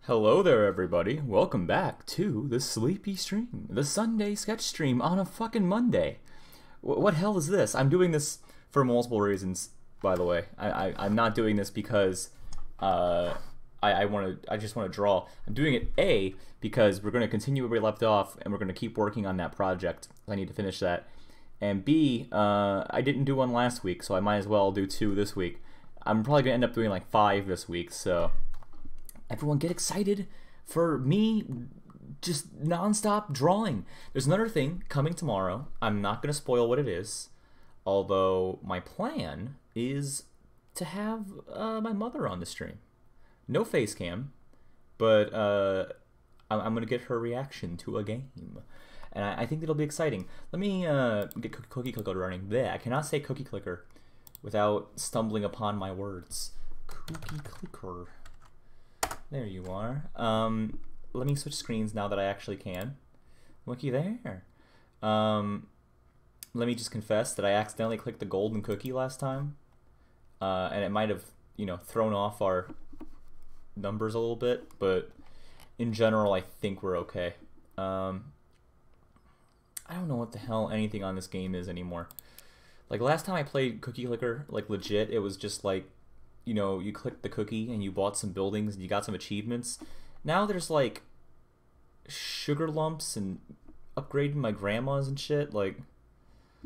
Hello there, everybody. Welcome back to the Sleepy Stream, the Sunday sketch stream on a fucking Monday. What hell is this? I'm doing this for multiple reasons, by the way. I'm not doing this because I just want to draw. I'm doing it A because we're going to continue where we left off, and we're going to keep working on that project. I need to finish that. And B, I didn't do one last week, so I might as well do 2 this week. I'm probably going to end up doing like 5 this week, so everyone get excited for me just non-stop drawing. There's another thing coming tomorrow. I'm not going to spoil what it is, although my plan is to have my mother on the stream. No face cam, but I'm going to get her reaction to a game. And I think it'll be exciting. Let me get Cookie Clicker running. There, I cannot say Cookie Clicker without stumbling upon my words. Cookie Clicker. There you are. Let me switch screens now that I actually can. Looky there. Let me just confess that I accidentally clicked the golden cookie last time. And it might have, thrown off our numbers a little bit, but in general, I think we're okay. I don't know what the hell anything on this game is anymore. Like, last time I played Cookie Clicker, like, legit, it was just like, you clicked the cookie and you bought some buildings and you got some achievements. Now there's like sugar lumps and upgrading my grandmas and shit. Like,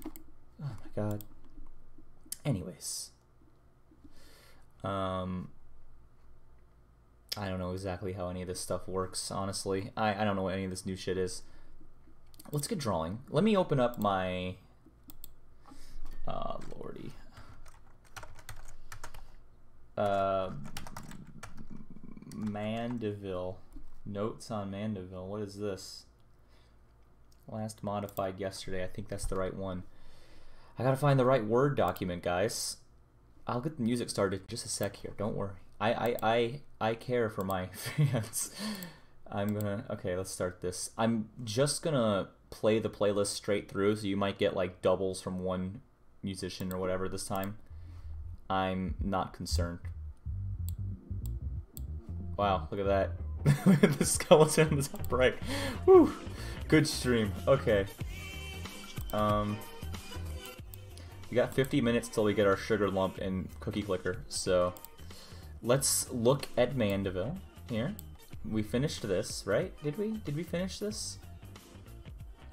oh my god. Anyways, I don't know exactly how any of this stuff works, honestly. I don't know what any of this new shit is. Let's get drawing. Let me open up my lordy. Mandeville. Notes on Mandeville. What is this? Last modified yesterday. I think that's the right one. I gotta find the right Word document, guys. I'll get the music started in just a sec here. Don't worry. I care for my fans. Okay, let's start this. I'm just gonna play the playlist straight through, so you might get like doubles from one musician or whatever this time. I'm not concerned. Wow, look at that. Look at the skeleton on the top right. Whew. Good stream. Okay. We got 50 minutes till we get our sugar lump and cookie clicker, so let's look at Mandeville here. We finished this, right? Did we? Did we finish this?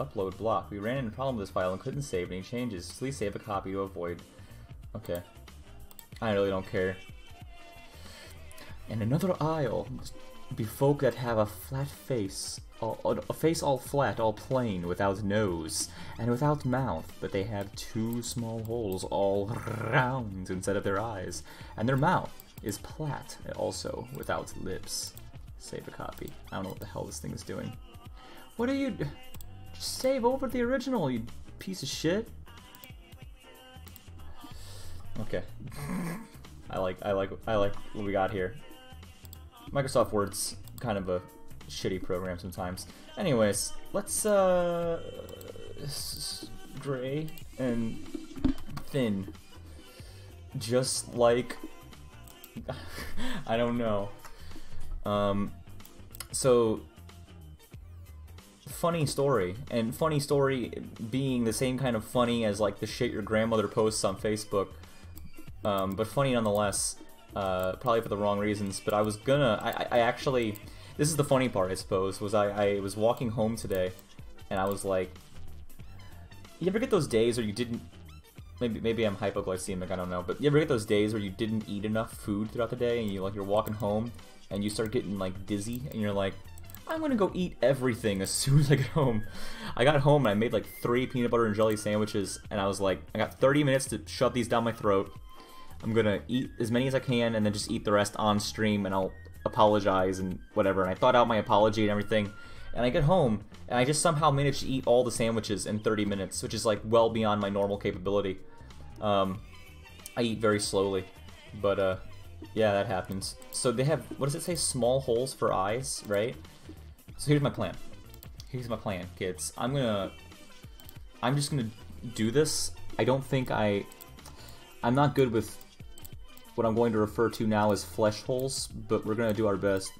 Upload block. We ran into a problem with this file and couldn't save any changes. Please save a copy to avoid. Okay. I really don't care. And another aisle be folk that have a flat face, a face all flat, all plain, without nose, and without mouth, but they have 2 small holes all round instead of their eyes, and their mouth is plat, also without lips. Save a copy. I don't know what the hell this thing is doing. What are you... Save over the original, you piece of shit. Okay. I like what we got here. Microsoft Word's kind of a shitty program sometimes. Anyways, let's gray and thin. Just like I don't know. So funny story, and funny story being the same kind of funny as like the shit your grandmother posts on Facebook. But funny nonetheless, probably for the wrong reasons, but I was gonna, I actually, this is the funny part, I suppose, was I was walking home today, and I was like, you ever get those days where you didn't, maybe I'm hypoglycemic, I don't know, but you ever get those days where you didn't eat enough food throughout the day, and you're walking home, and you start getting like dizzy, and you're like, I'm gonna go eat everything as soon as I get home. I got home and I made like 3 peanut butter and jelly sandwiches, and I was like, I got 30 minutes to shove these down my throat. I'm gonna eat as many as I can and then just eat the rest on stream, and I'll apologize and whatever. And I thought out my apology and everything, and I get home and I just somehow managed to eat all the sandwiches in 30 minutes, which is like well beyond my normal capability. I eat very slowly, but yeah, that happens. So they have, what does it say, small holes for eyes, right? So here's my plan. Here's my plan, kids. I'm just gonna do this. I don't think I'm not good with what I'm going to refer to now as flesh holes, but we're going to do our best.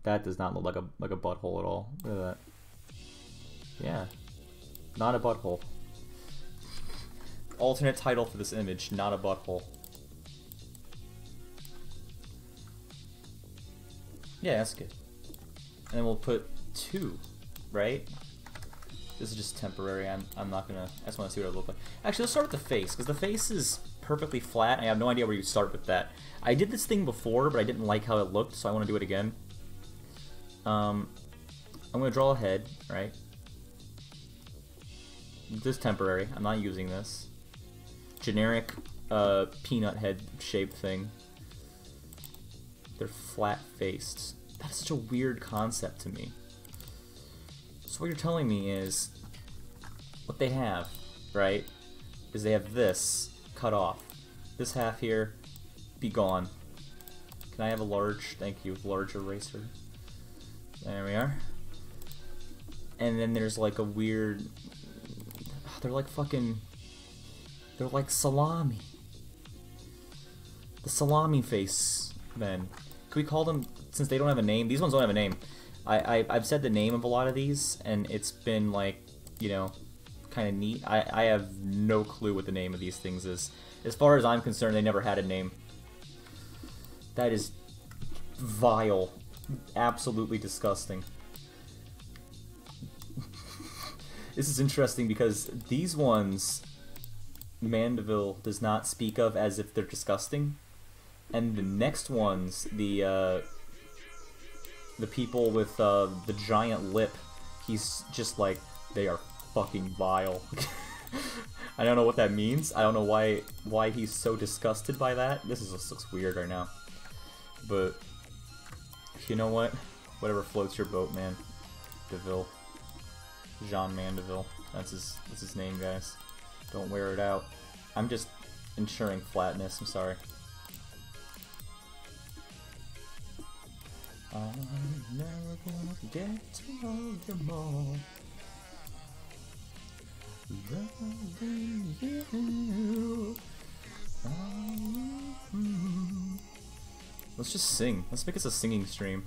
That does not look like a butthole at all. Look at that. Yeah, not a butthole. Alternate title for this image, not a butthole. Yeah, that's good. And then we'll put 2, right? This is just temporary. I'm not gonna. I just want to see what it looks like. Actually, let's start with the face, because the face is perfectly flat. I have no idea where you start with that. I did this thing before, but I didn't like how it looked, so I want to do it again. I'm gonna draw a head, right? This is temporary. I'm not using this. Generic peanut head shaped thing. They're flat-faced. That's such a weird concept to me. So what you're telling me is what they have, right, is they have this cut off. This half here, be gone. Can I have a large, thank you, large eraser? There we are. And then there's like a weird, they're like fucking, they're like salami. The salami face men. Can we call them, since they don't have a name, these ones don't have a name. I've said the name of a lot of these, and it's been like, you know, kind of neat. I have no clue what the name of these things is. As far as I'm concerned, they never had a name. That is vile. Absolutely disgusting. This is interesting because these ones, Mandeville does not speak of as if they're disgusting. And the next ones, the people with the giant lip, he's just like, they are fucking vile. I don't know what that means. I don't know why he's so disgusted by that. This looks weird right now. But you know what? Whatever floats your boat, man. Deville. Jean Mandeville. That's his name, guys. Don't wear it out. I'm just ensuring flatness. I'm sorry. I'm never gonna get to know you more. Loving you. Let's just sing. Let's make this a singing stream.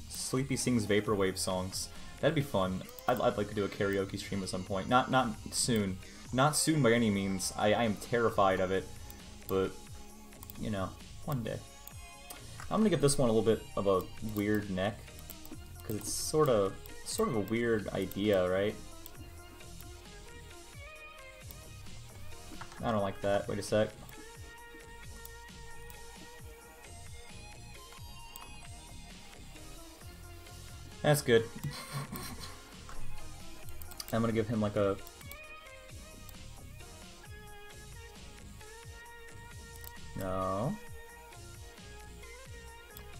Sleepy sings vaporwave songs. That'd be fun. I'd like to do a karaoke stream at some point. Not soon. Not soon by any means. I am terrified of it. But, you know, one day. I'm gonna give this one a little bit of a weird neck, because it's sort of a weird idea, right? I don't like that. Wait a sec. That's good. I'm gonna give him like a... No.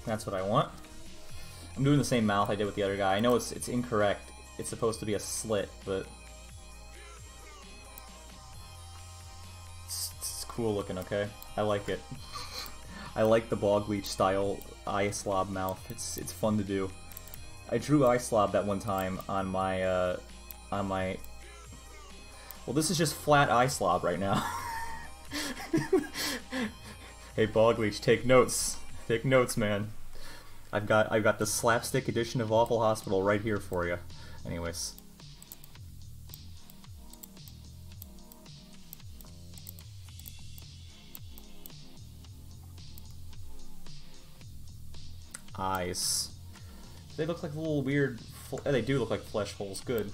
That's what I want. I'm doing the same mouth I did with the other guy. I know it's incorrect. It's supposed to be a slit, but... It's cool looking, okay? I like it. I like the bog leech style eye slob mouth. It's fun to do. I drew eye slob that one time on my well, this is just flat eye slob right now. Hey bog leech, take notes. Take notes, man. I've got the slapstick edition of Awful Hospital right here for you. Anyways. Eyes. They look like little weird... they do look like flesh holes. Good.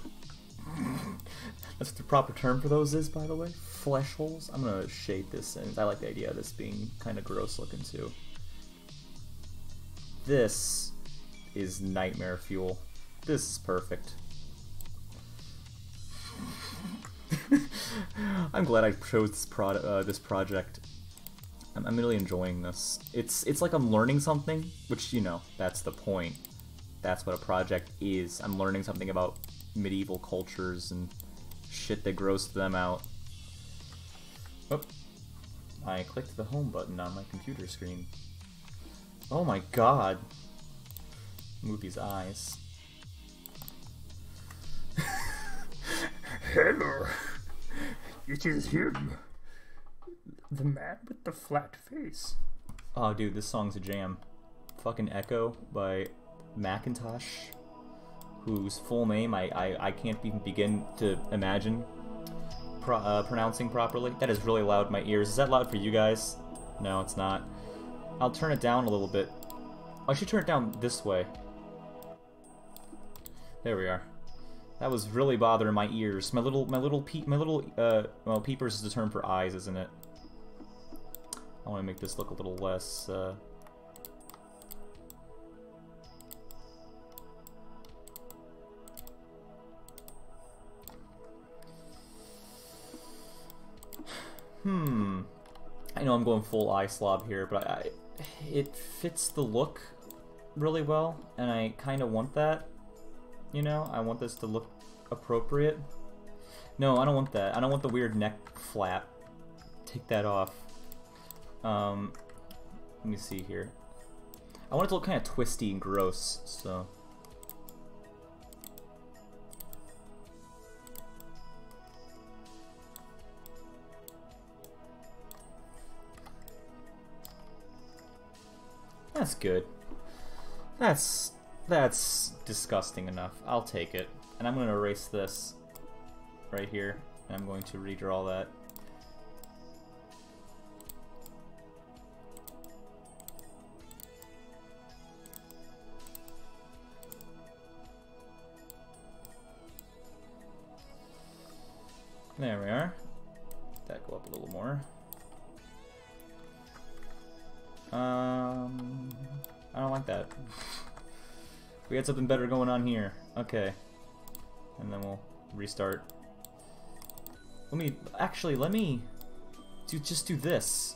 That's what the proper term for those is, by the way. Flesh holes. I'm gonna shade this, and I like the idea of this being kind of gross looking too. This is nightmare fuel. This is perfect. I'm glad I chose this project. I'm really enjoying this. It's like I'm learning something, which, you know, that's the point. That's what a project is. I'm learning something about medieval cultures and shit that grossed them out. Oh, I clicked the home button on my computer screen. Oh my god. Move these eyes. Hello. It is him. The man with the flat face. Oh dude, this song's a jam. fucking Echo by Macintosh, whose full name I can't even begin to imagine pronouncing properly. That is really loud in my ears. Is that loud for you guys? No, it's not. I'll turn it down a little bit. I should turn it down this way. There we are. That was really bothering my ears. Well, peepers is the term for eyes, isn't it? I want to make this look a little less, I know I'm going full eye slob here, but it fits the look really well, and I kind of want that. You know, I want this to look appropriate. No, I don't want that. I don't want the weird neck flap. Take that off. Let me see here. I want it to look kind of twisty and gross, so... That's good. That's disgusting enough. I'll take it. And I'm going to erase this right here. And I'm going to redraw that. There we are. That go up a little more. I don't like that. We had something better going on here. Okay. And then we'll restart. Let me just do this.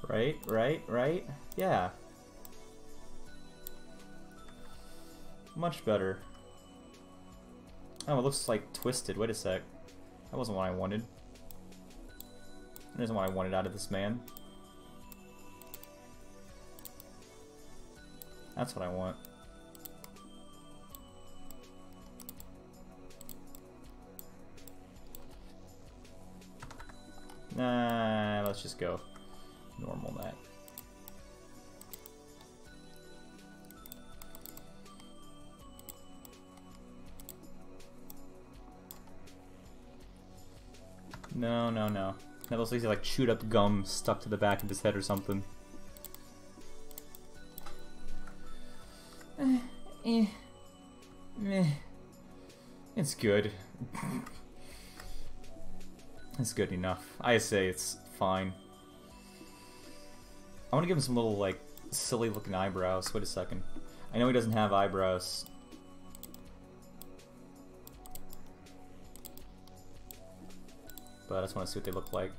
Right? Yeah. Much better. Oh, it looks like twisted. Wait a sec. That wasn't what I wanted. That isn't what I wanted out of this man. That's what I want. Nah, let's just go normal that. No. That looks like he like chewed up gum stuck to the back of his head or something. It's good. It's good enough. I say it's fine. I want to give him some little, like, silly looking eyebrows. Wait a second. I know he doesn't have eyebrows. But I just want to see what they look like.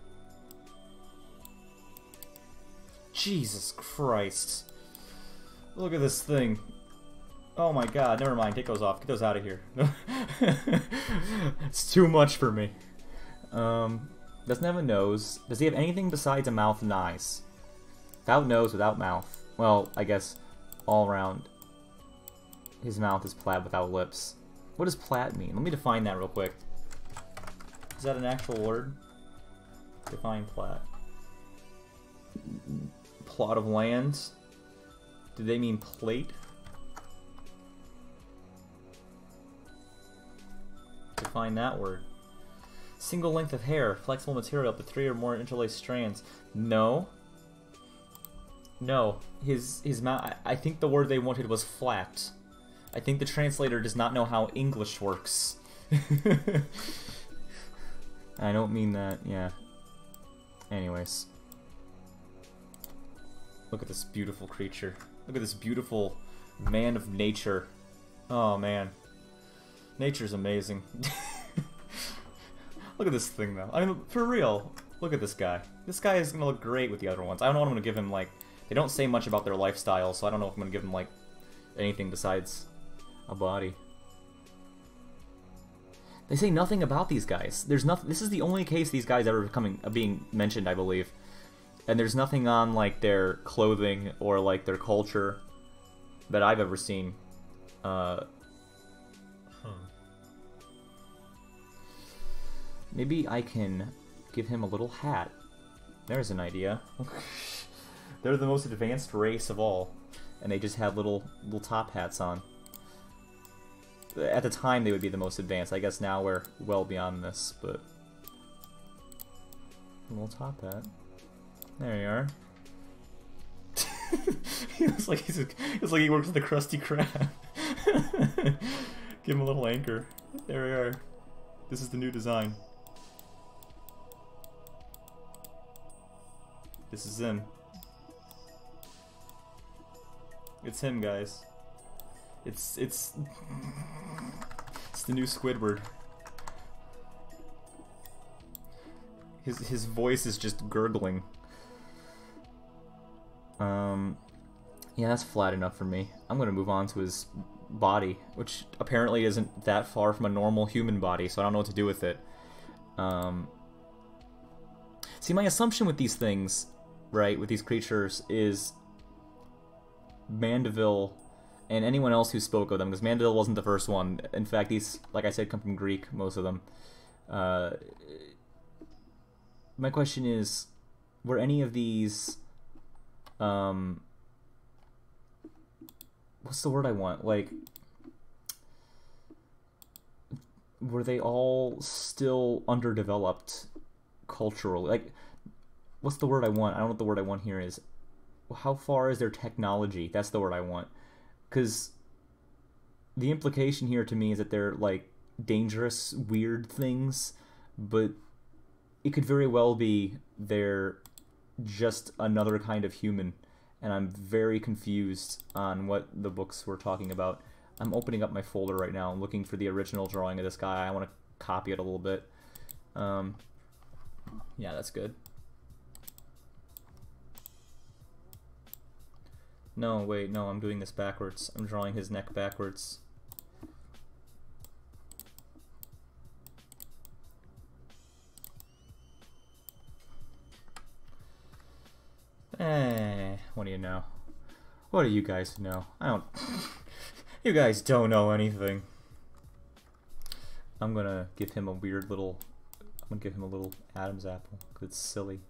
Jesus Christ. Look at this thing. Oh my god, never mind. Take those off. Get those out of here. It's too much for me. Doesn't have a nose. Does he have anything besides a mouth and eyes? Without nose, without mouth. Well, I guess all around. His mouth is plat without lips. What does plat mean? Let me define that real quick. Is that an actual word? Define plat. Plot of land. Do they mean plate? Define that word. Single length of hair, flexible material up to 3 or more interlaced strands. No. No. His mouth. I think the word they wanted was flat. I think the translator does not know how English works. I don't mean that, yeah. Anyways. Look at this beautiful creature. Look at this beautiful man of nature. Oh, man. Nature's amazing. Look at this thing, though. I mean, for real. Look at this guy. This guy is going to look great with the other ones. I don't know what I'm going to give him, like... They don't say much about their lifestyle, so I don't know if I'm going to give him, like, anything besides a body. They say nothing about these guys. There's nothing. This is the only case these guys ever being mentioned, I believe. And there's nothing on, like, their clothing or, like, their culture that I've ever seen. Maybe I can give him a little hat. There's an idea. They're the most advanced race of all, and they just have little top hats on. At the time, they would be the most advanced. I guess now we're well beyond this, but a little top hat. There you are. He looks like he works with the Krusty Krab. Give him a little anchor. There we are. This is the new design. This is him. It's him, guys. It's the new Squidward. His voice is just gurgling. Yeah, that's flat enough for me. I'm gonna move on to his body, which apparently isn't that far from a normal human body, so I don't know what to do with it. See, my assumption with these things, right, with these creatures, is Mandeville and anyone else who spoke of them, because Mandeville wasn't the first one. In fact, these, like I said, come from Greek, most of them. My question is, were any of these, what's the word I want? Like, were they all still underdeveloped culturally? Like, what's the word I want? I don't know what the word I want here is. How far is their technology? That's the word I want. Because the implication here to me is that they're, like, dangerous, weird things, but it could very well be they're just another kind of human, and I'm very confused on what the books were talking about. I'm opening up my folder right now and looking for the original drawing of this guy. I want to copy it a little bit. Yeah, that's good. No, wait, no, I'm doing this backwards. I'm drawing his neck backwards. What do you know? What do you guys know? I don't... You guys don't know anything. I'm gonna give him a weird little... I'm gonna give him a little Adam's apple, because it's silly.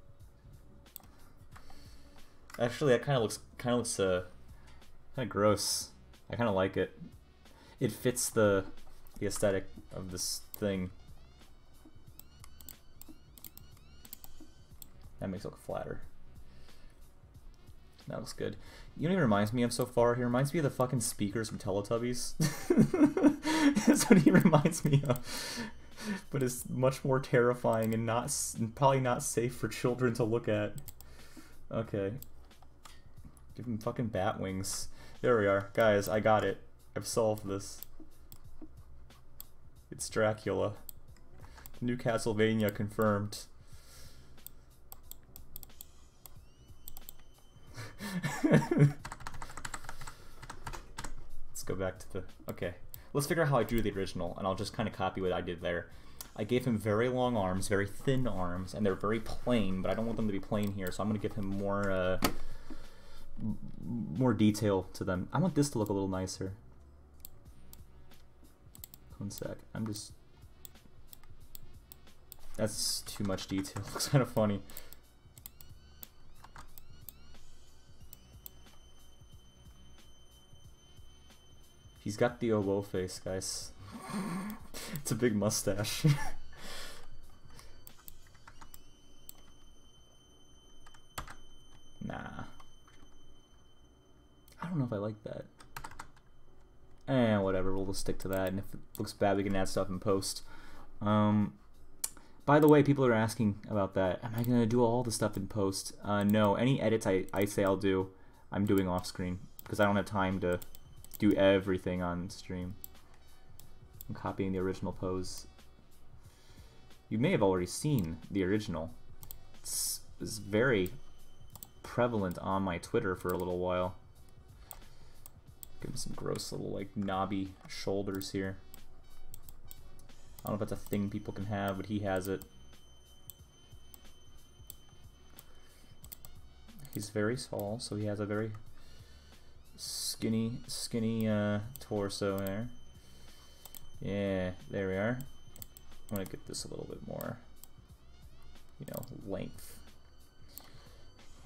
Actually, that kind of looks kind of gross. I kind of like it. It fits the aesthetic of this thing. That makes it look flatter. That looks good. You know what he reminds me of so far? He reminds me of the fucking speakers from Teletubbies. That's what he reminds me of. But it's much more terrifying and probably not safe for children to look at. Okay. Give him fucking bat wings. There we are. Guys, I got it. I've solved this. It's Dracula. New Castlevania confirmed. Let's go back to the... Okay. Let's figure out how I drew the original, and I'll just kind of copy what I did there. I gave him very long arms, very thin arms, and they're very plain, but I don't want them to be plain here, so I'm going to give him more detail to them. I want this to look a little nicer. One sec. I'm just... That's too much detail. Looks kind of funny. He's got the oboe face, guys. It's a big mustache. Nah. I don't know if I like that. Whatever, we'll just stick to that, and if it looks bad, we can add stuff in post. By the way, people are asking about that. Am I going to do all the stuff in post? No, any edits I say I'll do, I'm doing off screen, because I don't have time to do everything on stream. I'm copying the original pose. You may have already seen the original. It's very prevalent on my Twitter for a little while. Give him some gross little, like, knobby shoulders here. I don't know if that's a thing people can have, but he has it. He's very tall, so he has a very skinny torso there. Yeah, there we are. I'm gonna get this a little bit more, you know, length.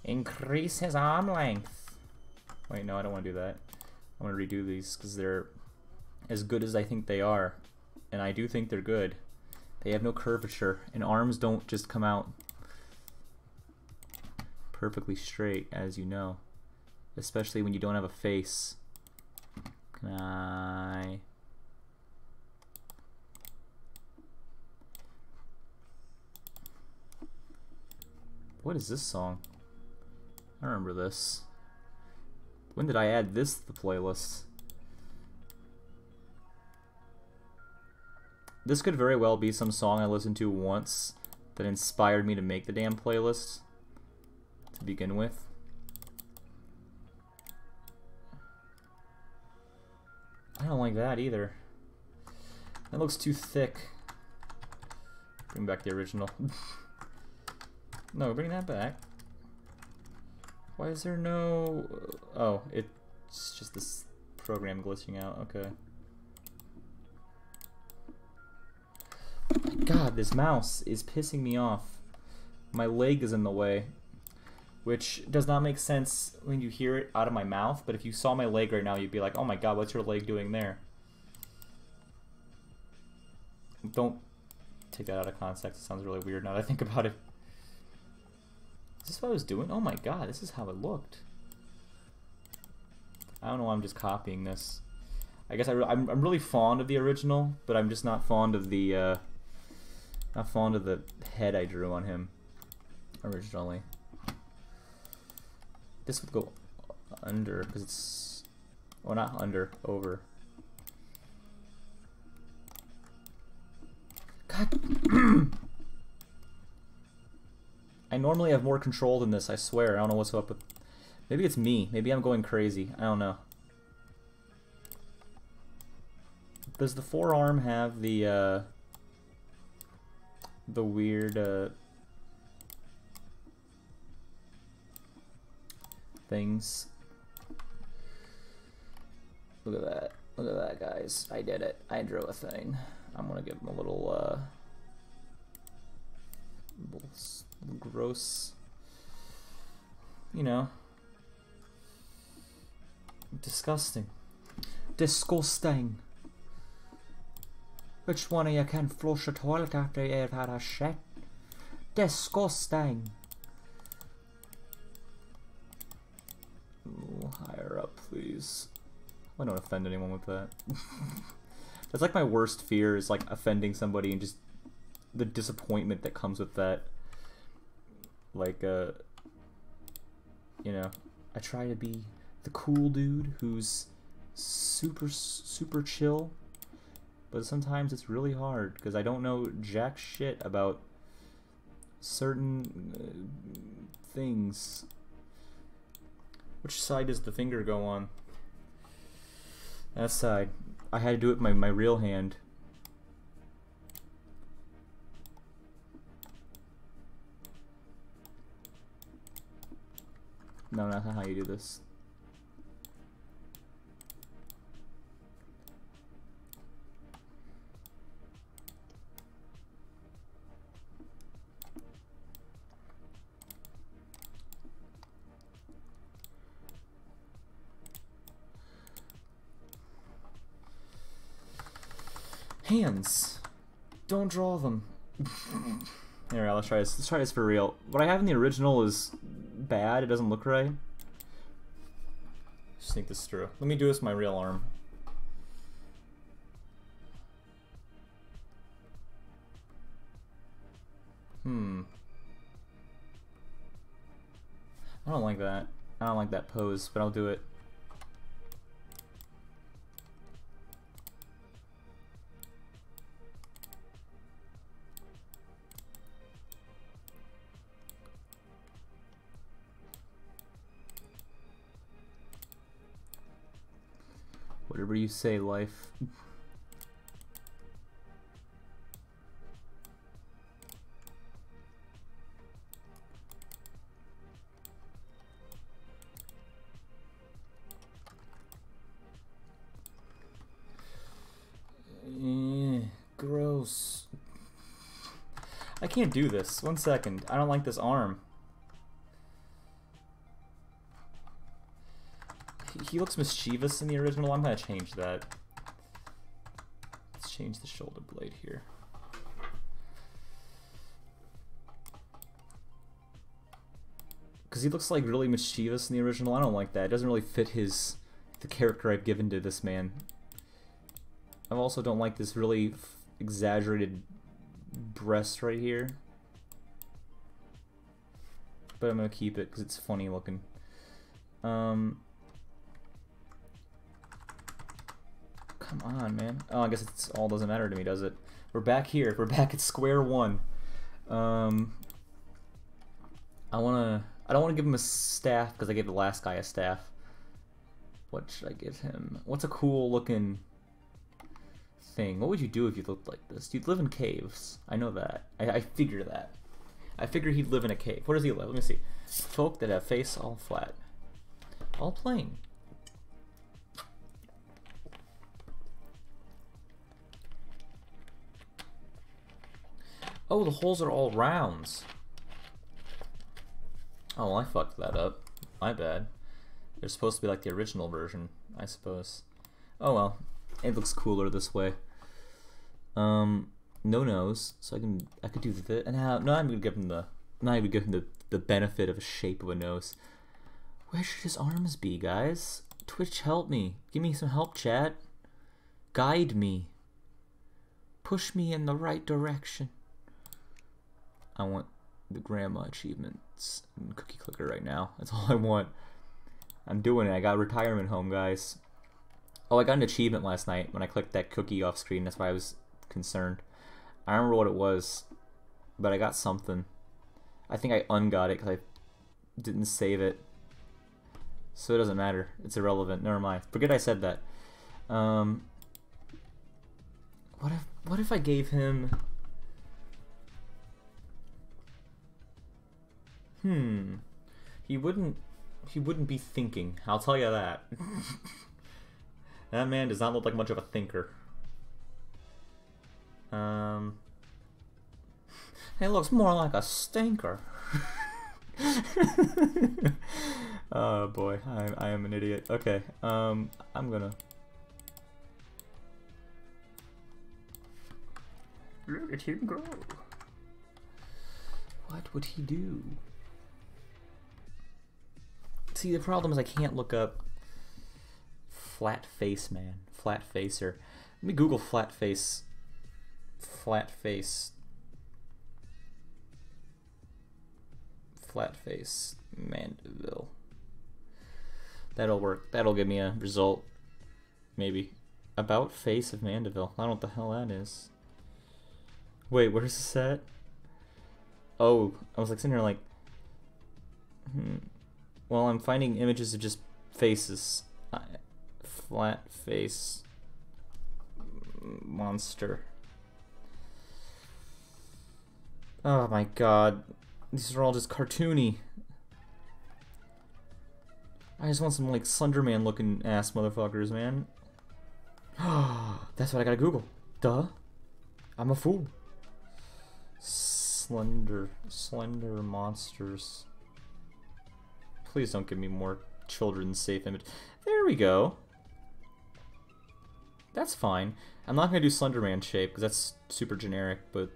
Increase his arm length. Wait, no, I don't want to do that. I want to redo these because they're as good as I think they are, and I do think they're good. They have no curvature, and arms don't just come out perfectly straight, as you know, especially when you don't have a face. Can I? What is this song? I remember this. When did I add this to the playlist? This could very well be some song I listened to once that inspired me to make the damn playlist to begin with. I don't like that either. That looks too thick. Bring back the original. No, bring that back. Why is there no... Oh, it's just this program glitching out. Okay. God, this mouse is pissing me off. My leg is in the way, which does not make sense when you hear it out of my mouth, but if you saw my leg right now, you'd be like, oh my god, what's your leg doing there? Don't take that out of context. It sounds really weird now that I think about it. Is this what I was doing? Oh my god, this is how it looked. I don't know why I'm just copying this. I guess I'm really fond of the original, but I'm just not fond of the head I drew on him originally. This would go under because it's, well, not under, over. God. I normally have more control than this, I swear. I don't know what's up with... Maybe it's me. Maybe I'm going crazy. I don't know. Does the forearm have the weird things? Look at that. Look at that, guys. I did it. I drew a thing. I'm gonna give him a little gross, you know, disgusting. Disgusting. Which one of you can flush a toilet after you've had a shit? Disgusting. Ooh, higher up, please. I don't offend anyone with that. That's like my worst fear, is like offending somebody and just the disappointment that comes with that. Like, you know, I try to be the cool dude who's super chill, but sometimes it's really hard because I don't know jack shit about certain things. Which side does the finger go on? That side. I had to do it with my real hand. No, that's not how you do this. Hands. Don't draw them. Alright, let's try this. Let's try this for real. What I have in the original is bad. It doesn't look right. Just think this through. Let me do this with my real arm. I don't like that. I don't like that pose, but I'll do it. Whatever you say, life. I can't do this. 1 second. I don't like this arm. He looks mischievous in the original. I'm gonna change that. Let's change the shoulder blade here. Because he looks like really mischievous in the original. I don't like that. It doesn't really fit the character I've given to this man. I also don't like this really exaggerated breast right here. But I'm gonna keep it because it's funny looking. Come on, man. Oh, I guess it's all doesn't matter to me, does it? We're back here. We're back at square one. I don't want to give him a staff because I gave the last guy a staff. What should I give him? What's a cool looking thing? What would you do if you looked like this? You'd live in caves. I know that. I figure that. I figure he'd live in a cave. Where does he live? Let me see. Folk that have face all flat. All plain. Oh, the holes are all rounds. Oh, well, I fucked that up. My bad. They're supposed to be like the original version, I suppose. Oh well, it looks cooler this way. No nose, so I could do that. And now I'm gonna give him the benefit of a shape of a nose. Where should his arms be, guys? Twitch, help me. Give me some help, chat. Guide me. Push me in the right direction. I want the grandma achievements and cookie clicker right now. That's all I want. I'm doing it. I got retirement home, guys. Oh, I got an achievement last night when I clicked that cookie off screen. That's why I was concerned. I don't remember what it was, but I got something. I think I ungot it because I didn't save it. So it doesn't matter. It's irrelevant. Never mind. Forget I said that. What if I gave him... He wouldn't be thinking. I'll tell you that. That man does not look like much of a thinker. He looks more like a stinker. Oh boy, I am an idiot. Okay, I'm gonna... Look at him go. What would he do? See, the problem is I can't look up flat face man, flat facer. Let me Google flat face Mandeville. That'll work. That'll give me a result. Maybe. About face of Mandeville. I don't know what the hell that is. Wait, where's this at? Oh, I was like sitting here like, well, I'm finding images of just faces. Flat face monster. Oh my god. These are all just cartoony. I just want some like Slenderman looking ass motherfuckers, man. That's what I gotta Google. Duh. I'm a fool. Slender monsters. Please don't give me more children's safe image. There we go. That's fine. I'm not gonna do Slenderman shape because that's super generic, but...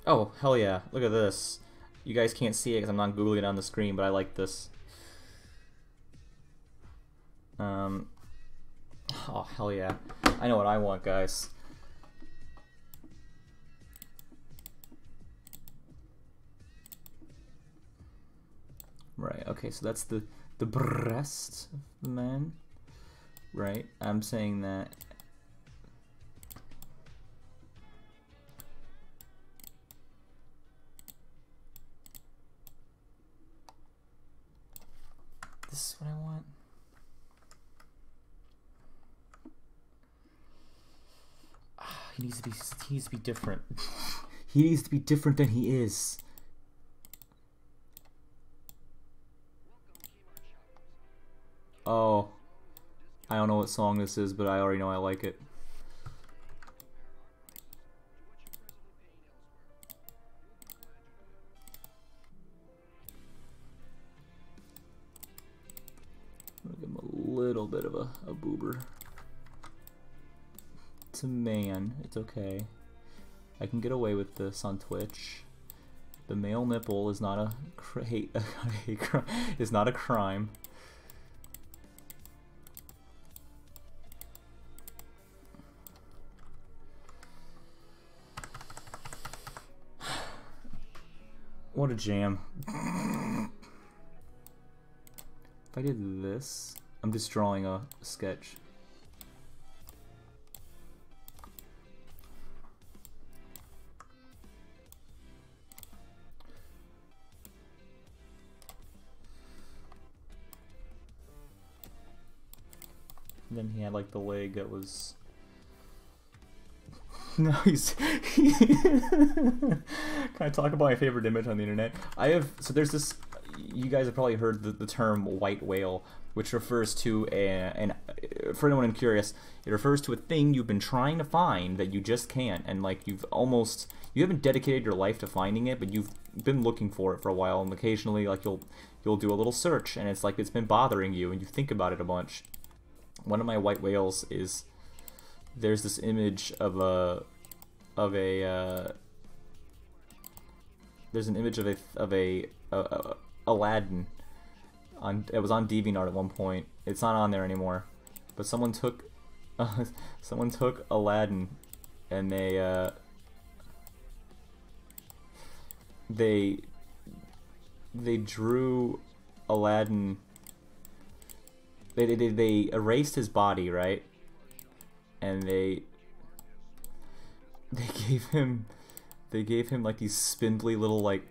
Oh, hell yeah. Look at this. You guys can't see it because I'm not Googling it on the screen, but I like this. Oh, hell yeah. I know what I want, guys. Right, okay, so that's the breast of the man. Right, I'm saying that... This is what I want. He needs to be different. He needs to be different than he is. Oh, I don't know what song this is, but I already know I like it. I'm gonna give him a little bit of a boober. It's a man. It's okay. I can get away with this on Twitch. The male nipple is not a is not a crime. What a jam. If I did this, I'm just drawing a sketch. And then he had like the leg that was... No, he's... Can I talk about my favorite image on the internet? So there's this... You guys have probably heard the term white whale, which refers to and for anyone curious, it refers to a thing you've been trying to find that you just can't, and like you haven't dedicated your life to finding it, but you've been looking for it for a while, and occasionally like you'll do a little search, and it's like it's been bothering you, and you think about it a bunch. One of my white whales is there's this image of a there's an image of a Aladdin. It was on DeviantArt at one point. It's not on there anymore. But someone took Aladdin and they drew Aladdin. They erased his body, right? And they gave him like these spindly little like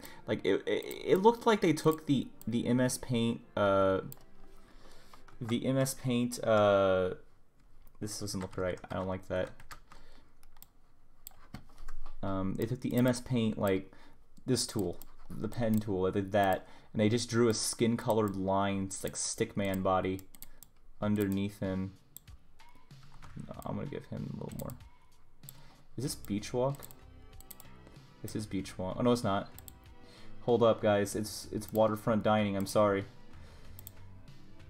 it looked like they took the MS Paint this doesn't look right. I don't like that. They took the MS Paint, like this tool, the pen tool, they did that, and they just drew a skin colored line, like Stickman body underneath him. No, I'm gonna give him a little more. Is this Beach Walk? This is Beach Walk. Oh no, it's not. Hold up, guys. It's Waterfront Dining. I'm sorry.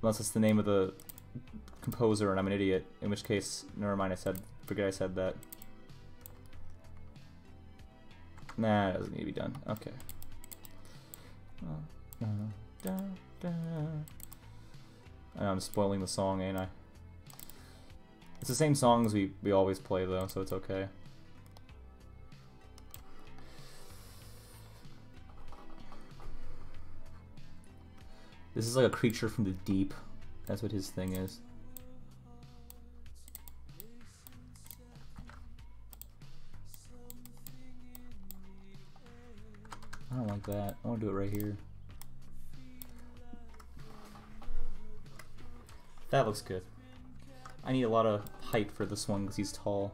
Unless it's the name of the composer and I'm an idiot. In which case, never mind. Forget I said that. Nah, it doesn't need to be done. Okay. I'm spoiling the song, ain't I? It's the same songs we always play though, so it's okay. This is like a creature from the deep. That's what his thing is. I don't like that. I want to do it right here. That looks good. I need a lot of height for this one because he's tall.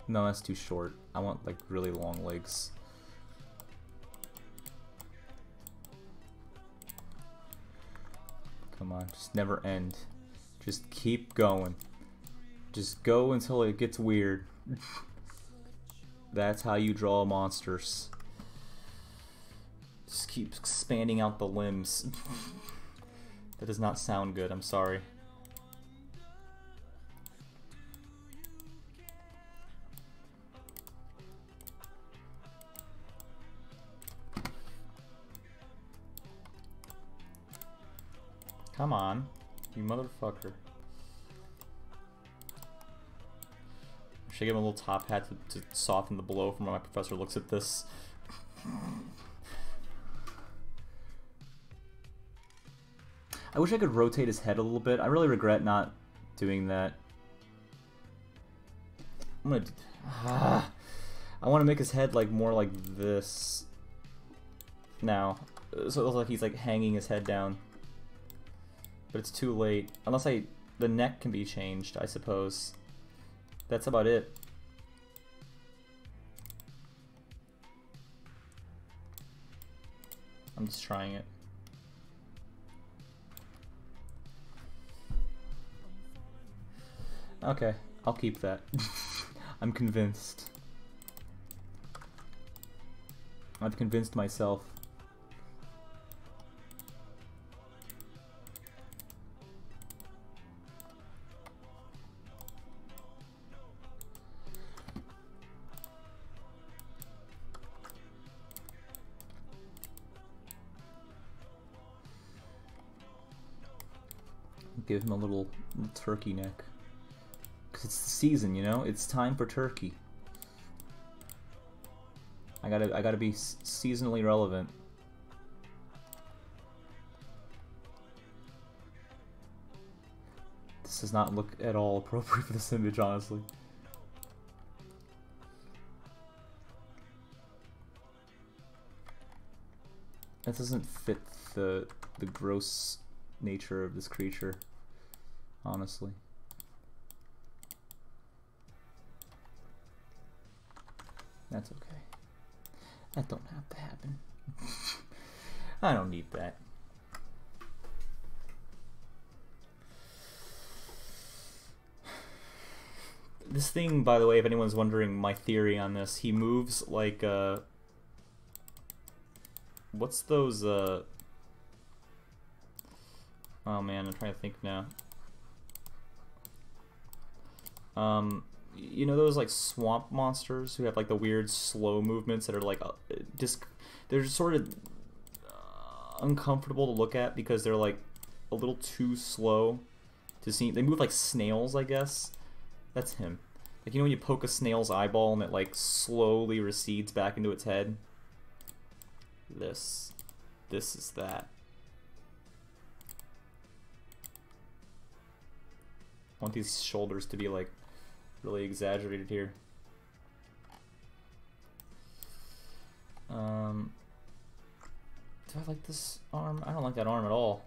No, that's too short. I want like really long legs. Come on, just never end. Just keep going. Just go until it gets weird. That's how you draw monsters. Just keep expanding out the limbs. That does not sound good, I'm sorry. Come on, you motherfucker. Should I give him a little top hat to soften the blow from when my professor looks at this? I wish I could rotate his head a little bit. I really regret not doing that. I'm gonna... I want to make his head like more like this now. So it looks like he's like hanging his head down. But it's too late. Unless the neck can be changed, I suppose. That's about it. I'm just trying it. Okay. I'll keep that. I'm convinced. I've convinced myself. Give him a little turkey neck. Because it's the season, you know? It's time for turkey. I gotta be seasonally relevant. This does not look at all appropriate for this image, honestly. That doesn't fit the gross nature of this creature, honestly. That's okay. That don't have to happen. I don't need that. This thing, by the way, if anyone's wondering my theory on this, he moves like, what's those, oh man, I'm trying to think now. You know those like swamp monsters who have like the weird slow movements that are like they're just sort of uncomfortable to look at because they're like a little too slow to see. They move like snails, I guess. That's him. Like, you know when you poke a snail's eyeball and it like slowly recedes back into its head? This is that. I want these shoulders to be like really exaggerated here. Do I like this arm? I don't like that arm at all.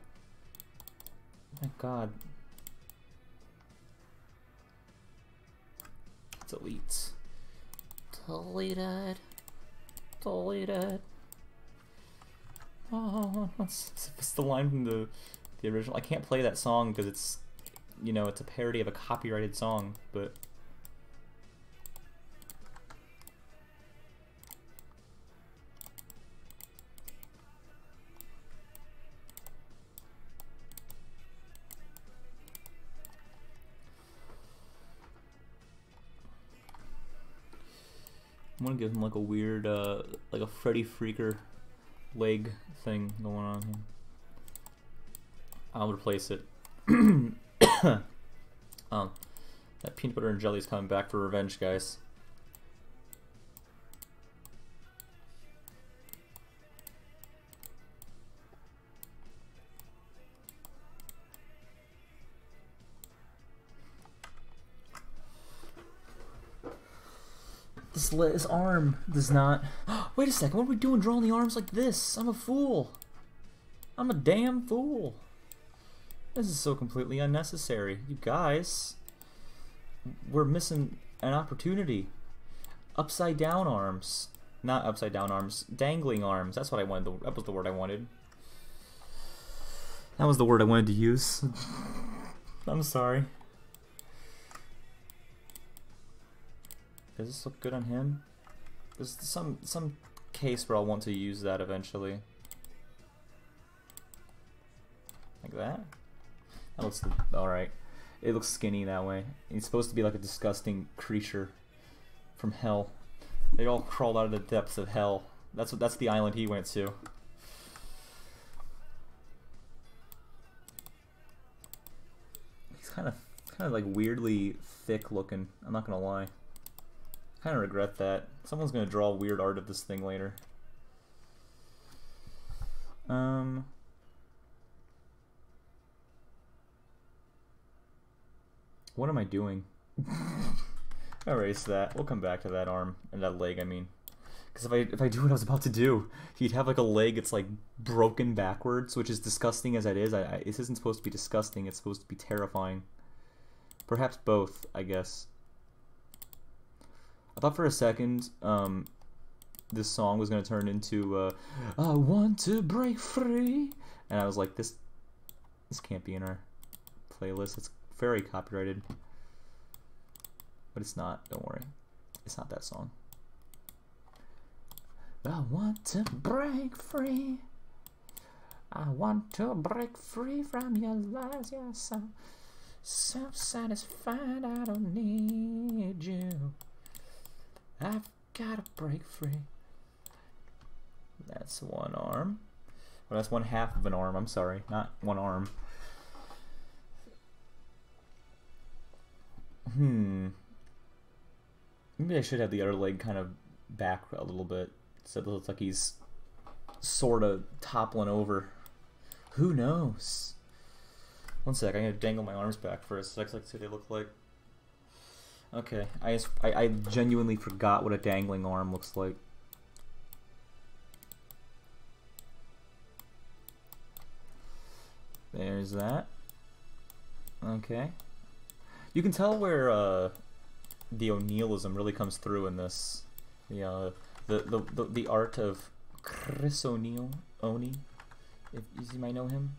Oh my god. Delete. Deleted. Deleted. Oh, what's the line from the original? I can't play that song because it's, you know, it's a parody of a copyrighted song, but I'm gonna give him like a weird, like a Freddy Freaker leg thing going on here. I'll replace it. That peanut butter and jelly is coming back for revenge, guys. His arm does not... Wait a second, what are we doing drawing the arms like this? I'm a fool. I'm a damn fool. This is so completely unnecessary. You guys, we're missing an opportunity. Upside down arms. Not upside down arms. Dangling arms. That's what I wanted. That was the word I wanted. That was the word I wanted to use. I'm sorry. Does this look good on him? There's some case where I'll want to use that eventually. Like that? That looks alright. It looks skinny that way. He's supposed to be like a disgusting creature from hell. They all crawled out of the depths of hell. That's the island he went to. He's kind of like weirdly thick looking. I'm not gonna lie. Kind of regret that. Someone's gonna draw weird art of this thing later. What am I doing? Erase that. We'll come back to that arm and that leg. I mean, because if I do what I was about to do, he'd have like a leg that's like broken backwards, which is disgusting as that is. This isn't supposed to be disgusting. It's supposed to be terrifying. Perhaps both, I guess. I thought for a second this song was going to turn into I want to break free, and I was like, this can't be in our playlist. It's very copyrighted. But it's not, don't worry. It's not that song. I want to break free. I want to break free from your lies. You're so self-satisfied. I don't need you. I've gotta break free. That's one arm. Well, that's one half of an arm. I'm sorry, not one arm. Maybe I should have the other leg kind of back a little bit, so it looks like he's sort of toppling over. Who knows? One sec, I'm gonna dangle my arms back for a sec, so I can see what they look like. Okay, I genuinely forgot what a dangling arm looks like. There's that. Okay. You can tell where the O'Neillism really comes through in this. The art of Chris O'Neill, Oni, if you might know him.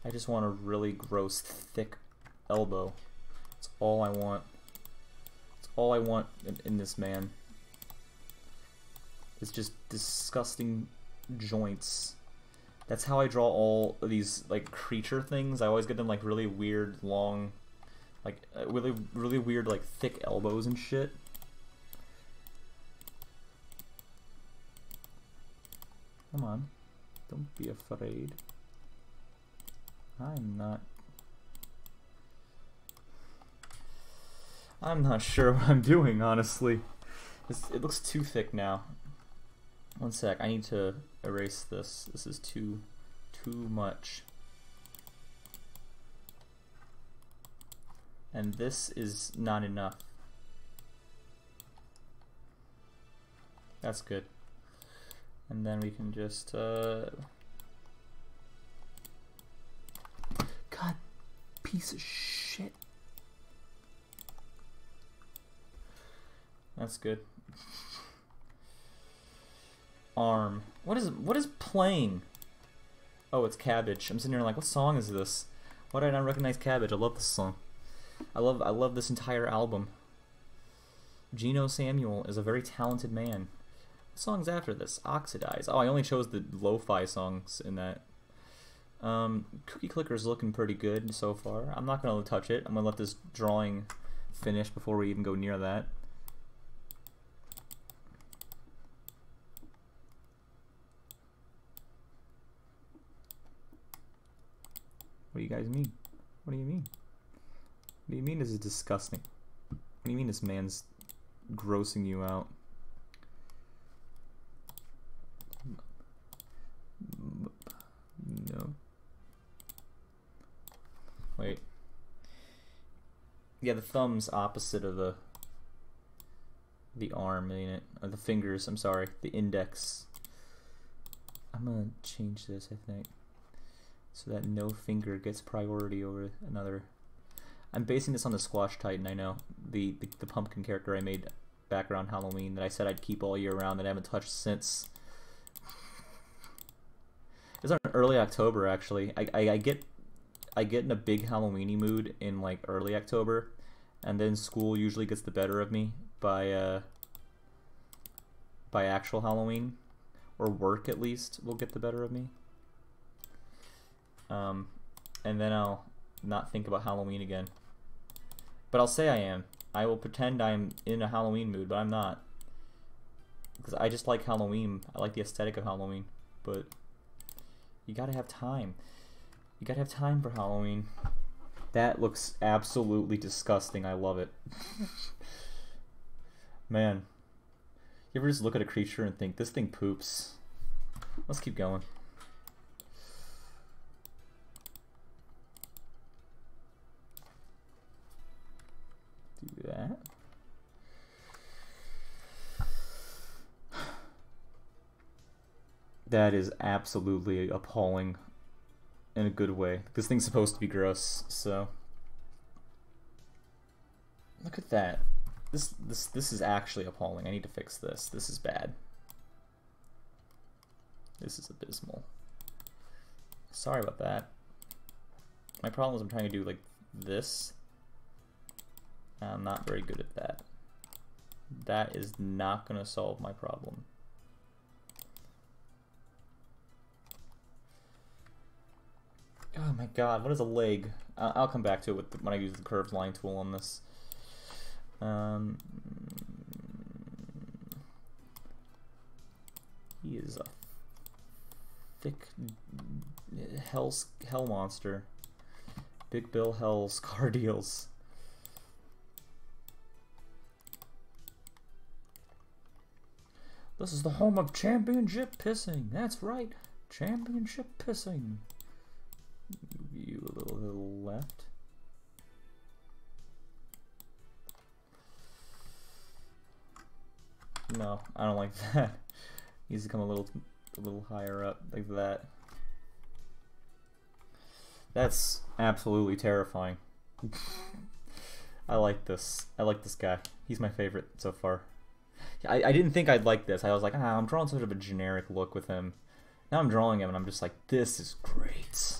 I just want a really gross, thick elbow. That's all I want. That's all I want in this man. It's just disgusting joints. That's how I draw all of these like creature things. I always get them like really weird, long, like really weird, like thick elbows and shit. Come on, don't be afraid. I'm not sure what I'm doing, honestly. It looks too thick now. One sec, I need to erase this. This is too much. And this is not enough. That's good. And then we can just God, piece of shit. That's good. Arm. What is playing? Oh, it's Cabbage. I'm sitting here like, what song is this? Why did I not recognize Cabbage? I love this song. I love this entire album. Geno Samuel is a very talented man. What song's after this? Oxidize. Oh, I only chose the lo-fi songs in that. Cookie Clicker's looking pretty good so far. I'm not gonna touch it. I'm gonna let this drawing finish before we even go near that. What do you guys mean? What do you mean? What do you mean this is disgusting? What do you mean this man's grossing you out? No. Wait. Yeah, the thumb's opposite of the arm, ain't it? Or the fingers, I'm sorry. The index. I'm gonna change this, I think, so that no finger gets priority over another. I'm basing this on the Squash Titan, I know. The pumpkin character I made back around Halloween that I said I'd keep all year round that I haven't touched since. It's on early October, actually. I get in a big Halloweeny mood in like early October, and then school usually gets the better of me by actual Halloween, or work at least will get the better of me. And then I'll not think about Halloween again. But I'll say I am. I will pretend I'm in a Halloween mood, but I'm not. Because I just like Halloween. I like the aesthetic of Halloween. But you gotta have time. You gotta have time for Halloween. That looks absolutely disgusting. I love it. Man. You ever just look at a creature and think, this thing poops? Let's keep going. Do that. That is absolutely appalling in a good way. This thing's supposed to be gross, so look at that. This is actually appalling. I need to fix this. This is bad. This is abysmal. Sorry about that. My problem is I'm trying to do like this. I'm not very good at that. That is not going to solve my problem. Oh my god, what is a leg? I'll come back to it when I use the curved line tool on this. He is a thick hell monster. Big Bill Hell's car deals. This is the home of championship pissing. That's right, championship pissing. You a little to the left. No, I don't like that. Needs to come a little higher up, like that. That's absolutely terrifying. I like this. I like this guy. He's my favorite so far. I didn't think I'd like this. I was like, I'm drawing sort of a generic look with him. Now I'm drawing him and I'm just like, this is great.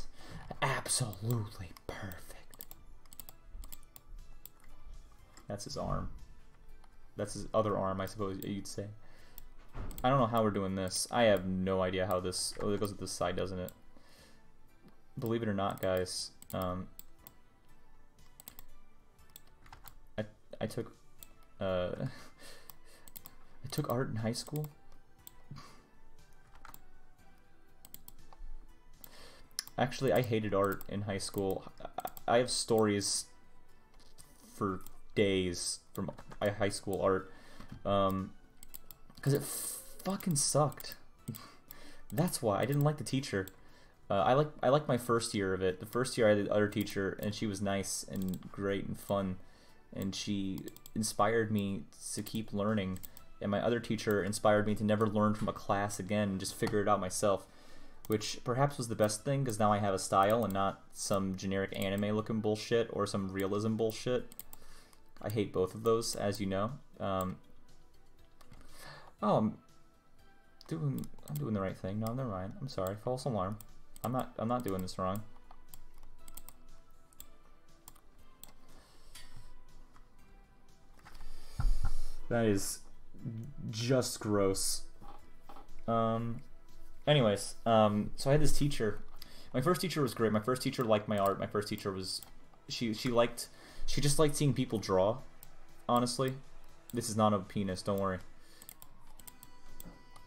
Absolutely perfect. That's his arm. That's his other arm, I suppose you'd say. I don't know how we're doing this. I have no idea how this... Oh, it goes with this side, doesn't it? Believe it or not, guys. I took... I took art in high school. Actually, I hated art in high school. I have stories for days from high school art. Because it fucking sucked. That's why I didn't like the teacher. I like my first year of it. The first year I had the other teacher, and she was nice and great and fun, and she inspired me to keep learning. And my other teacher inspired me to never learn from a class again and just figure it out myself, which perhaps was the best thing, because now I have a style and not some generic anime looking bullshit or some realism bullshit. I hate both of those, as you know. Oh, I'm doing the right thing. No, never mind. I'm sorry. False alarm. I'm not doing this wrong. That is just gross. Anyways, so I had this teacher. My first teacher was great. My first teacher liked my art. My first teacher was she just liked seeing people draw. Honestly, this is not a penis. Don't worry.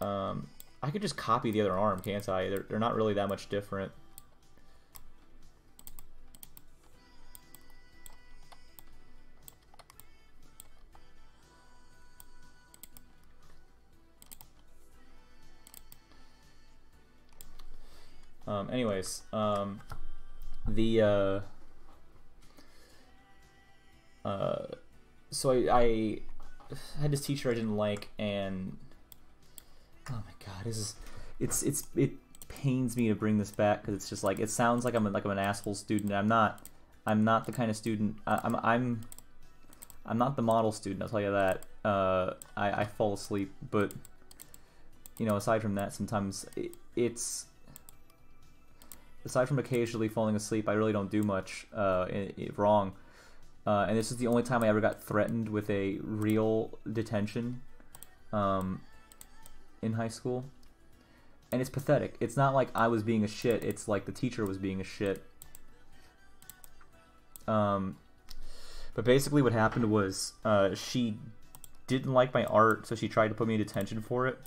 I could just copy the other arm, can't I? They're not really that much different. Anyways, so I had this teacher I didn't like, and oh my god, it pains me to bring this back, because it's just like, it sounds like I'm an asshole student. I'm not the kind of student. I'm not the model student, I'll tell you that. I fall asleep, but you know, aside from that, sometimes it's aside from occasionally falling asleep, I really don't do much wrong. And this is the only time I ever got threatened with a real detention in high school. And it's pathetic. It's not like I was being a shit, it's like the teacher was being a shit. But basically what happened was she didn't like my art, so she tried to put me in detention for it.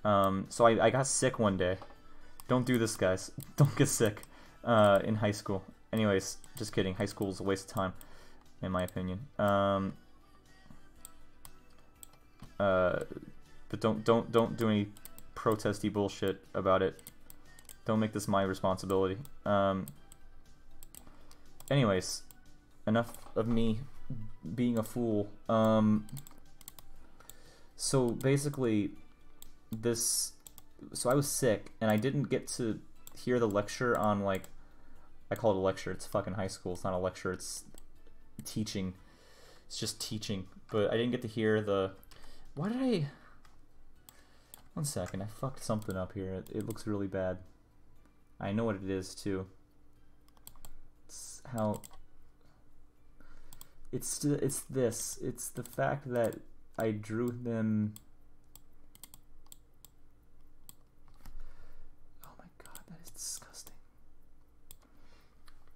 So I got sick one day. Don't do this, guys. Don't get sick in high school. Anyways, just kidding. High school is a waste of time, in my opinion. But don't do any protesty bullshit about it. Don't make this my responsibility. Anyways, enough of me being a fool. So basically, so I was sick, and I didn't get to hear the lecture on, like, I call it a lecture, it's fucking high school, it's not a lecture, it's teaching. It's just teaching. But I didn't get to hear the... Why did I... One second, I fucked something up here. It looks really bad. I know what it is, too. how it's this. It's the fact that I drew them. Oh my god, that is disgusting.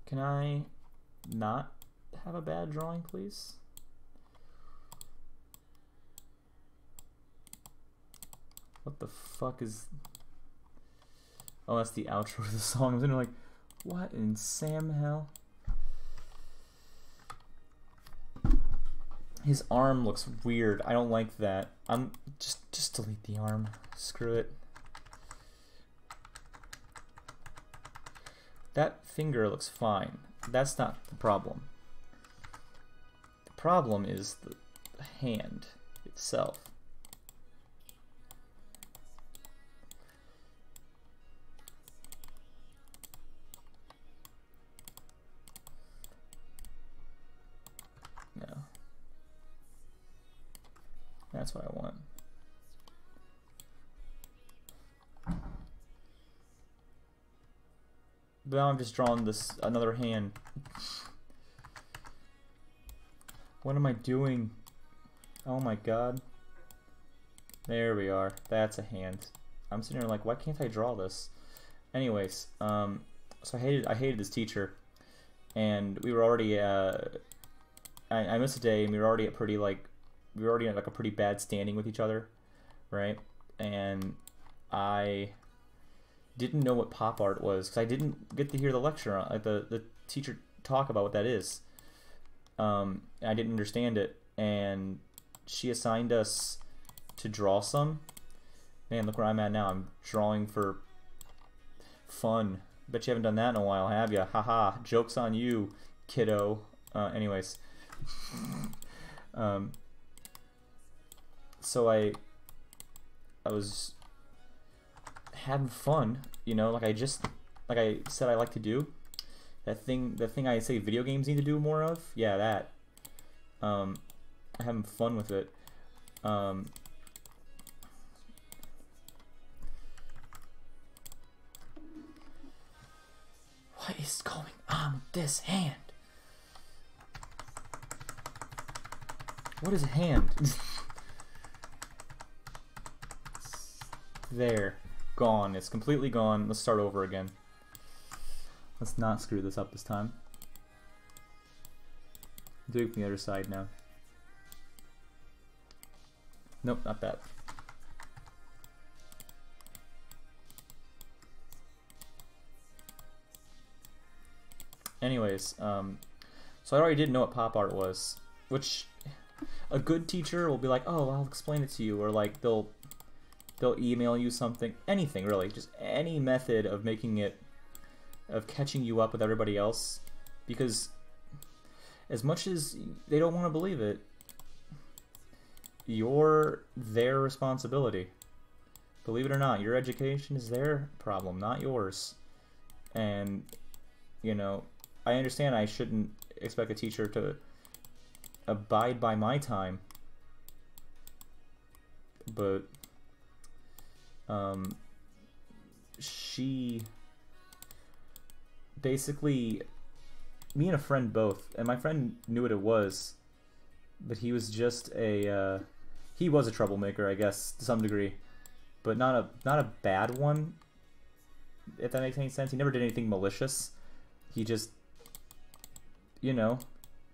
Can I not have a bad drawing, please? What the fuck is... Oh, that's the outro to the song. I was like, what in Sam hell? His arm looks weird. I don't like that. I'm just delete the arm. Screw it. That finger looks fine. That's not the problem. The problem is the hand itself. No. That's what I want. But now I'm just drawing this another hand. What am I doing? Oh my god. There we are. That's a hand. I'm sitting here like, why can't I draw this? Anyways, so I hated this teacher, and we were already I missed a day, and we were already at pretty like a pretty bad standing with each other, right? And I didn't know what pop art was because I didn't get to hear the lecture on, like the teacher talk about what that is. I didn't understand it, and she assigned us to draw some. Man, look where I'm at now. I'm drawing for fun. Bet you haven't done that in a while, have ya? Haha, joke's on you, kiddo. Anyways. So I was having fun, you know, like I said I like to do. The thing I say video games need to do more of, yeah, that. I'm having fun with it. What is going on with this hand? What is a hand? There. Gone. It's completely gone. Let's start over again. Let's not screw this up this time. Do it from the other side now. Nope, not that. Anyways, so I already didn't know what pop art was, which a good teacher will be like, oh, I'll explain it to you, or like they'll email you something, anything really, just any method of making it, of catching you up with everybody else, because as much as they don't want to believe it, you're their responsibility. Believe it or not, your education is their problem, not yours. And, you know, I understand I shouldn't expect a teacher to abide by my time, but she basically, me and a friend both, and my friend knew what it was, but he was just a he was a troublemaker, I guess, to some degree, but not a bad one, if that makes any sense. He never did anything malicious. He just, you know,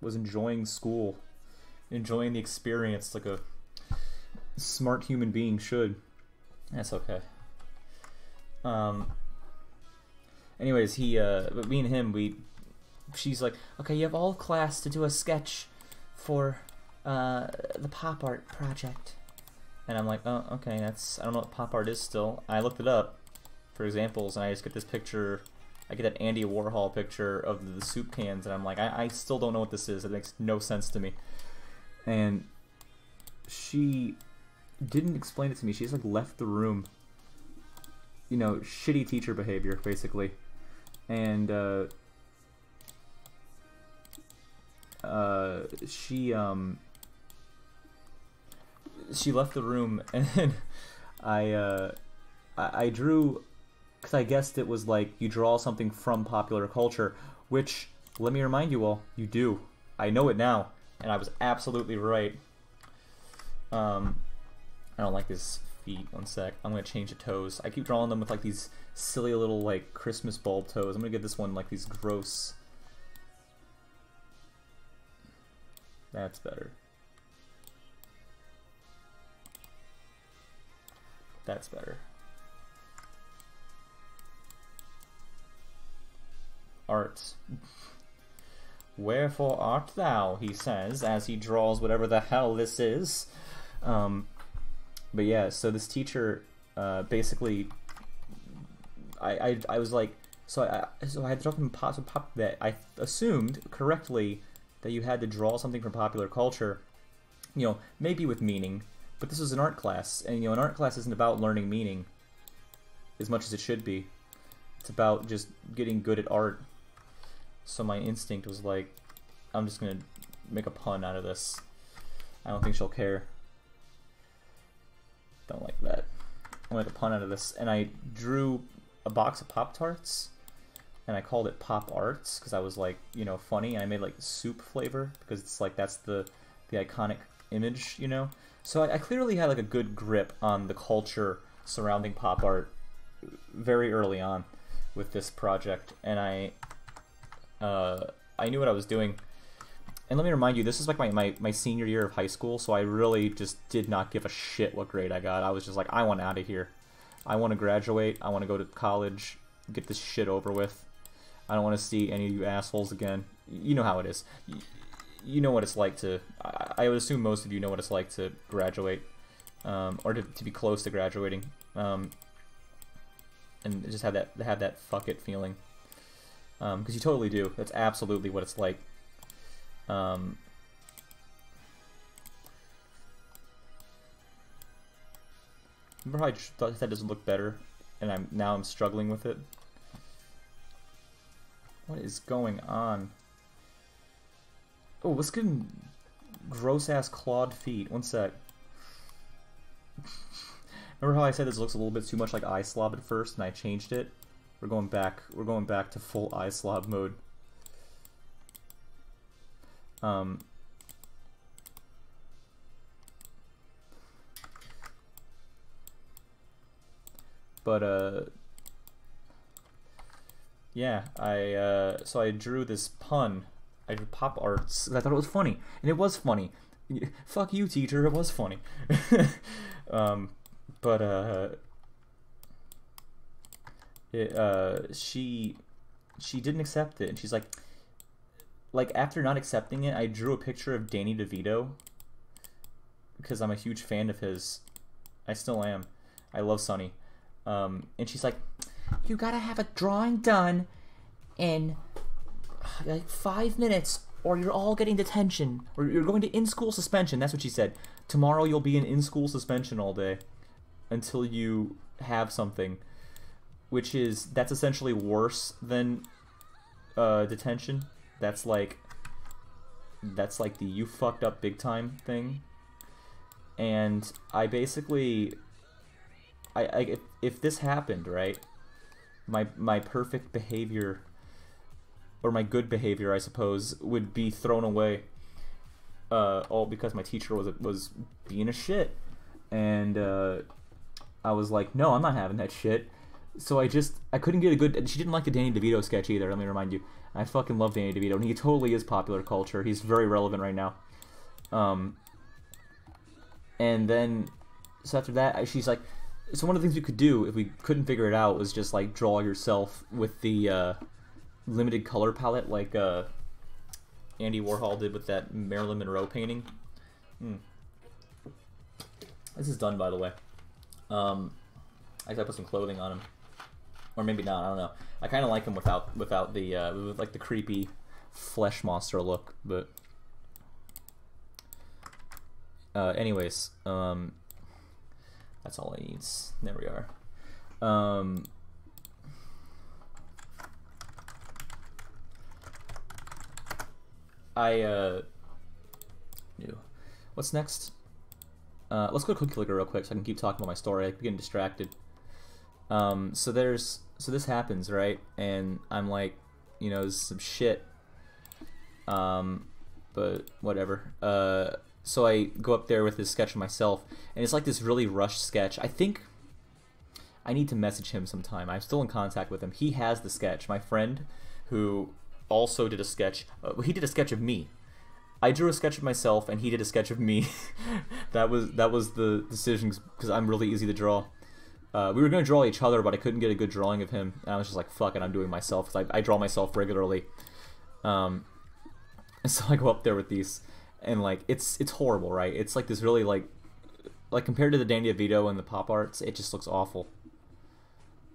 was enjoying school, enjoying the experience like a smart human being should. That's okay. Anyways, but me and him, she's like, okay, you have all class to do a sketch for the pop art project. And I'm like, oh, okay, I don't know what pop art is still. I looked it up for examples, and I just get this picture, I get that Andy Warhol picture of the soup cans, and I'm like, I still don't know what this is. It makes no sense to me. And she didn't explain it to me. She just like left the room. You know, shitty teacher behavior, basically. And she left the room, and then I drew, because I guessed it was like you draw something from popular culture, which Let me remind you all, you do. I know it now, and I was absolutely right. I don't like his feet. One sec. I'm gonna change the toes. I keep drawing them with like these silly little like Christmas bulb toes. I'm gonna give this one like these gross. That's better. That's better. Art. Wherefore art thou, he says, as he draws whatever the hell this is. But yeah, so this teacher, basically, I was like, so I had to draw from pop that I assumed correctly that you had to draw something from popular culture, you know, maybe with meaning, but this was an art class, and you know, an art class isn't about learning meaning as much as it should be. It's about just getting good at art. So my instinct was like, I'm just gonna make a pun out of this. I don't think she'll care. Don't like that. I'm gonna make a pun out of this, and I drew a box of Pop-Tarts, and I called it Pop Arts because I was like, you know, funny. And I made like soup flavor because it's like that's the iconic image, you know. So I clearly had like a good grip on the culture surrounding pop art very early on with this project, and I knew what I was doing. And let me remind you, this is like my senior year of high school, so I really just did not give a shit what grade I got. I was just like, I want out of here. I want to graduate. I want to go to college, get this shit over with. I don't want to see any of you assholes again. You know how it is. You know what it's like to... I would assume most of you know what it's like to graduate, or to be close to graduating, and just have that fuck it feeling. Because you totally do. That's absolutely what it's like. Remember how I thought that doesn't look better, and now I'm struggling with it? What is going on? Oh, let's get him gross-ass clawed feet. One sec. Remember how I said this looks a little bit too much like eye slob at first, and I changed it? We're going back to full eye slob mode. Yeah, so I drew this pun. I drew Pop Arts. I thought it was funny, and it was funny. Fuck you, teacher. It was funny. She didn't accept it, and she's like after not accepting it, I drew a picture of Danny DeVito because I'm a huge fan of his. I still am. I love Sonny. And she's like, you gotta have a drawing done in like 5 minutes, or you're all getting detention, or you're going to in-school suspension. That's what she said. Tomorrow you'll be in in-school suspension all day until you have something, that's essentially worse than detention. That's like the you fucked up big time thing. And I basically, if this happened, right, my perfect behavior, or my good behavior, I suppose, would be thrown away, all because my teacher was being a shit. And I was like, no, I'm not having that shit. So I couldn't get a good... She didn't like the Danny DeVito sketch either, let me remind you. I fucking love Danny DeVito, and he totally is popular culture. He's very relevant right now. And then, so after that, she's like... So one of the things we could do, if we couldn't figure it out, was just, like, draw yourself with the limited color palette, like Andy Warhol did with that Marilyn Monroe painting. This is done, by the way. I gotta put some clothing on him. Or maybe not, I don't know. I kind of like him without the like the creepy flesh monster look, but anyways, that's all I need. There we are. What's next? Let's go to Cookie Clicker real quick so I can keep talking about my story. I keep getting distracted. So this happens, right? And I'm like, you know, this is some shit. But whatever. So I go up there with this sketch of myself, and it's like this really rushed sketch. I think I need to message him sometime. I'm still in contact with him. He has the sketch. My friend, who also did a sketch, he did a sketch of me. I drew a sketch of myself, and he did a sketch of me. that was the decision, because I'm really easy to draw. We were going to draw each other, but I couldn't get a good drawing of him. And I was just like, fuck it, I'm doing myself, because I draw myself regularly. And so I go up there with these, and like, it's horrible, right? It's like this really, like compared to the Dandy DeVito and the pop arts, it just looks awful.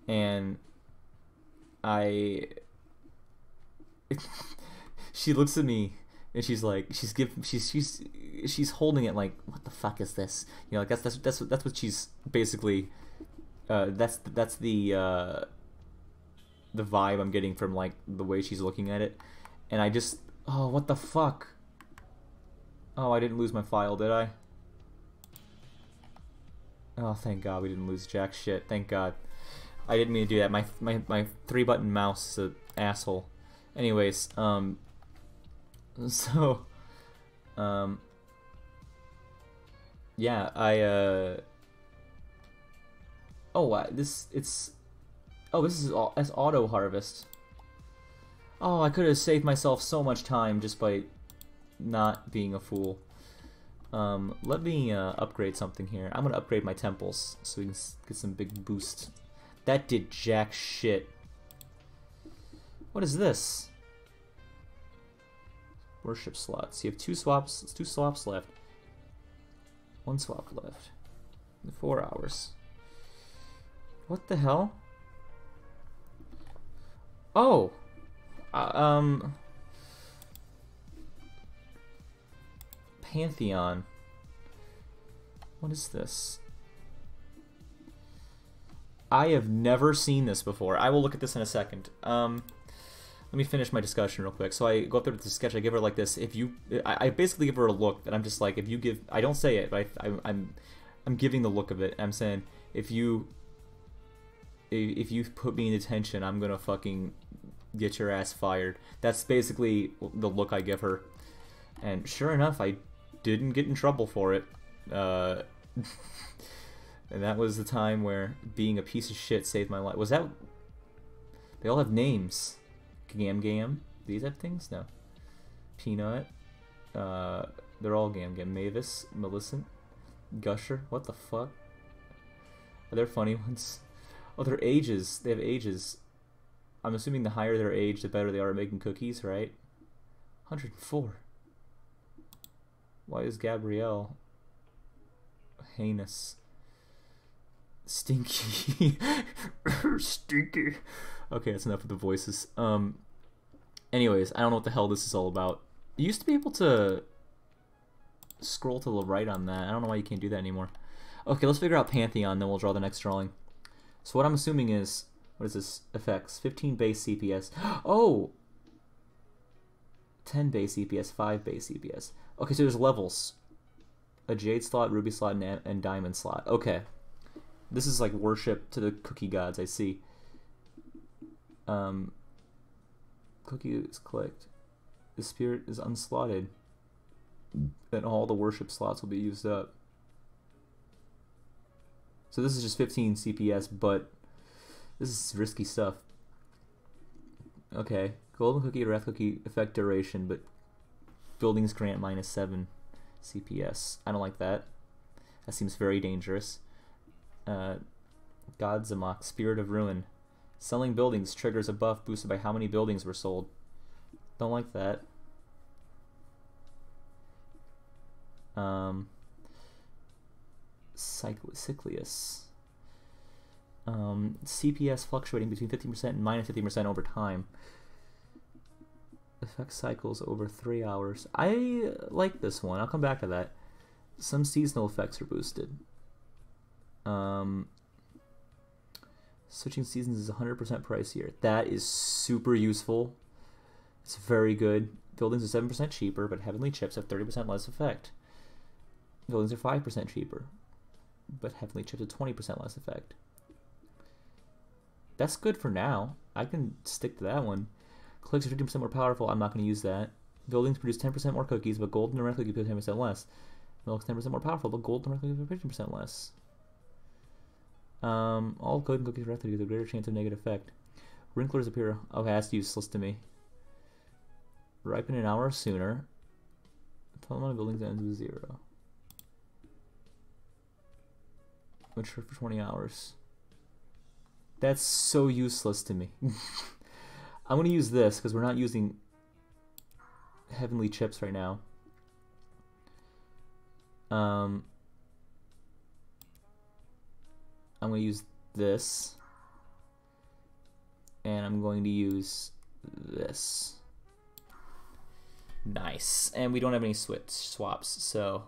And she looks at me, and she's like, she's holding it like, what the fuck is this? You know, like that's what she's basically. That's the vibe I'm getting from like the way she's looking at it, and I just, oh, what the fuck? Oh, I didn't lose my file, did I? Oh, thank God we didn't lose jack shit. Thank God. I didn't mean to do that. My 3-button mouse is an asshole. Anyways, so, yeah, this is auto harvest. Oh, I could have saved myself so much time just by not being a fool. Let me upgrade something here. I'm gonna upgrade my temples so we can get some big boost. That did jack shit. What is this? Worship slots. You have two swaps left. One swap left. 4 hours. What the hell? Oh! Pantheon. What is this? I have never seen this before. I will look at this in a second. Let me finish my discussion real quick. So I go up there with the sketch. I give her like this. I basically give her a look, and I'm just like, if you give, I don't say it, but I'm giving the look of it. I'm saying, if you put me in detention, I'm gonna fucking get your ass fired. That's basically the look I give her. And sure enough, I didn't get in trouble for it. And that was the time where being a piece of shit saved my life. Was that... They all have names. Gam Gam. These have things? No. Peanut. They're all Gam Gam. Mavis. Millicent. Gusher. What the fuck? Are there funny ones? Oh, their ages. They have ages. I'm assuming the higher their age, the better they are at making cookies, right? 104. Why is Gabrielle heinous? Stinky. Stinky. Okay, that's enough of the voices. Anyways, I don't know what the hell this is all about. You used to be able to scroll to the right on that. I don't know why you can't do that anymore. Okay, let's figure out Pantheon, then we'll draw the next drawing. So what I'm assuming is, what is this? Effects. 15 base CPS. Oh! 10 base CPS, 5 base CPS. Okay, so there's levels. A jade slot, ruby slot, and diamond slot. Okay. This is like worship to the cookie gods, I see. Cookie is clicked. The spirit is unslotted. Then all the worship slots will be used up. So this is just 15 CPS, but this is risky stuff. Okay. Golden cookie, wrath cookie, effect duration, but buildings grant -7 CPS. I don't like that. That seems very dangerous. Godzamok, Spirit of Ruin. Selling buildings triggers a buff boosted by how many buildings were sold. Don't like that. Cyclius. CPS fluctuating between 50% and -50% over time. Effect cycles over 3 hours. I like this one. I'll come back to that. Some seasonal effects are boosted. Switching seasons is 100% pricier. That is super useful. It's very good. Buildings are 7% cheaper, but Heavenly Chips have 30% less effect. Buildings are 5% cheaper, but Heavenly Chips have 20% less effect. That's good for now. I can stick to that one. Clicks are 50% more powerful. I'm not going to use that. Buildings produce 10% more cookies, but gold and red cookies produce 10% less. Milk's 10% more powerful, but gold and red cookies produce 15% less. All golden cookies red cookies have a greater chance of negative effect. Wrinklers appear. Okay, that's useless to me. Ripen an hour sooner. Total amount of buildings ends with 0. Mature for 20 hours. That's so useless to me. I'm going to use this because we're not using heavenly chips right now. I'm going to use this. And I'm going to use this. Nice. And we don't have any swaps, so...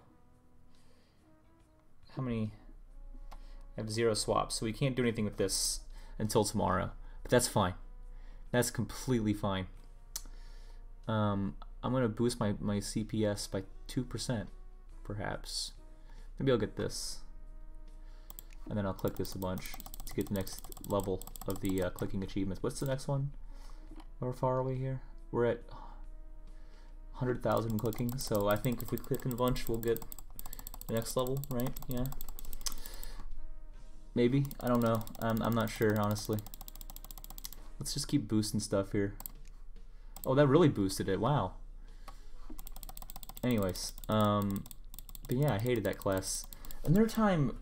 How many... I have 0 swaps, so we can't do anything with this until tomorrow. But that's fine. That's completely fine. I'm going to boost my CPS by 2%, perhaps. Maybe I'll get this. And then I'll click this a bunch to get the next level of the clicking achievements. What's the next one? How far away here? We're at 100,000 clicking, so I think if we click in a bunch, we'll get the next level, right? Yeah. Maybe? I don't know. I'm not sure, honestly. Let's just keep boosting stuff here. Oh, that really boosted it. Wow. Anyways, but yeah, I hated that class. Another time,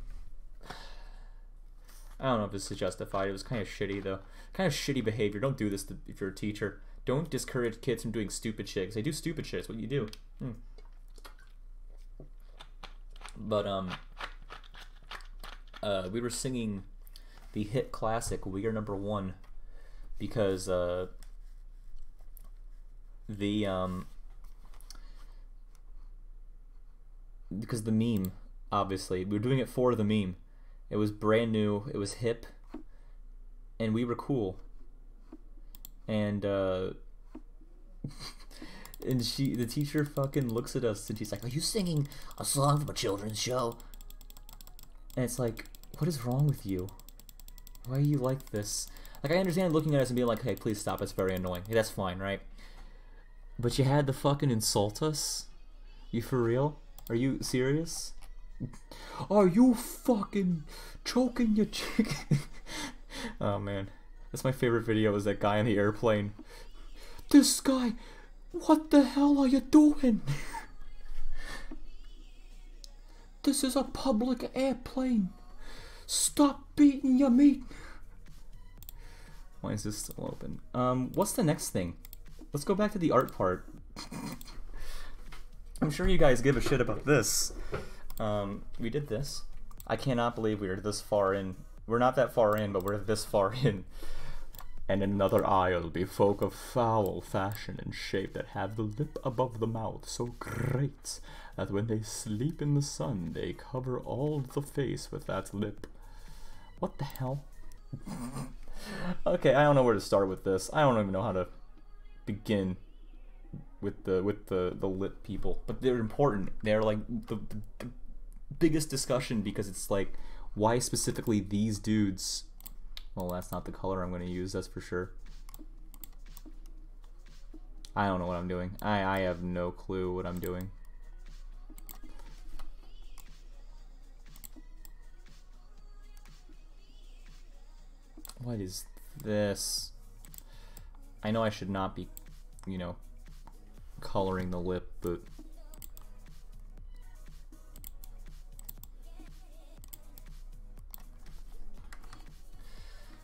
I don't know if this is justified. It was kind of shitty, though. Kind of shitty behavior. Don't do this if you're a teacher. Don't discourage kids from doing stupid shit, because they do stupid shit. It's what you do. But, we were singing the hit classic "We Are Number One" because because the meme, obviously we were doing it for the meme. It was brand new, it was hip, and we were cool. And and the teacher fucking looks at us and she's like, "Are you singing a song from a children's show?" And it's like, what is wrong with you? Why are you like this? Like, I understand looking at us and being like, "Hey, please stop, it's very annoying." Hey, that's fine, right? But you had to fucking insult us? You for real? Are you serious? Are you fucking choking your chicken? Oh man. That's my favorite video, is that guy on the airplane. This guy, what the hell are you doing? This is a public airplane. Stop beating your meat. Why is this still open? What's the next thing? Let's go back to the art part. I'm sure you guys give a shit about this. We did this. I cannot believe we are this far in. We're not that far in, but we're this far in. And in another aisle be folk of foul fashion and shape that have the lip above the mouth so great that when they sleep in the sun they cover all the face with that lip. What the hell? Okay, I don't know where to start with this. I don't even know how to begin with the lip people, but they're important. They're like the biggest discussion, because it's like, why specifically these dudes? Well, that's not the color I'm going to use, that's for sure. I don't know what I'm doing. I have no clue what I'm doing. What is this? I know I should not be, you know, coloring the lip, but...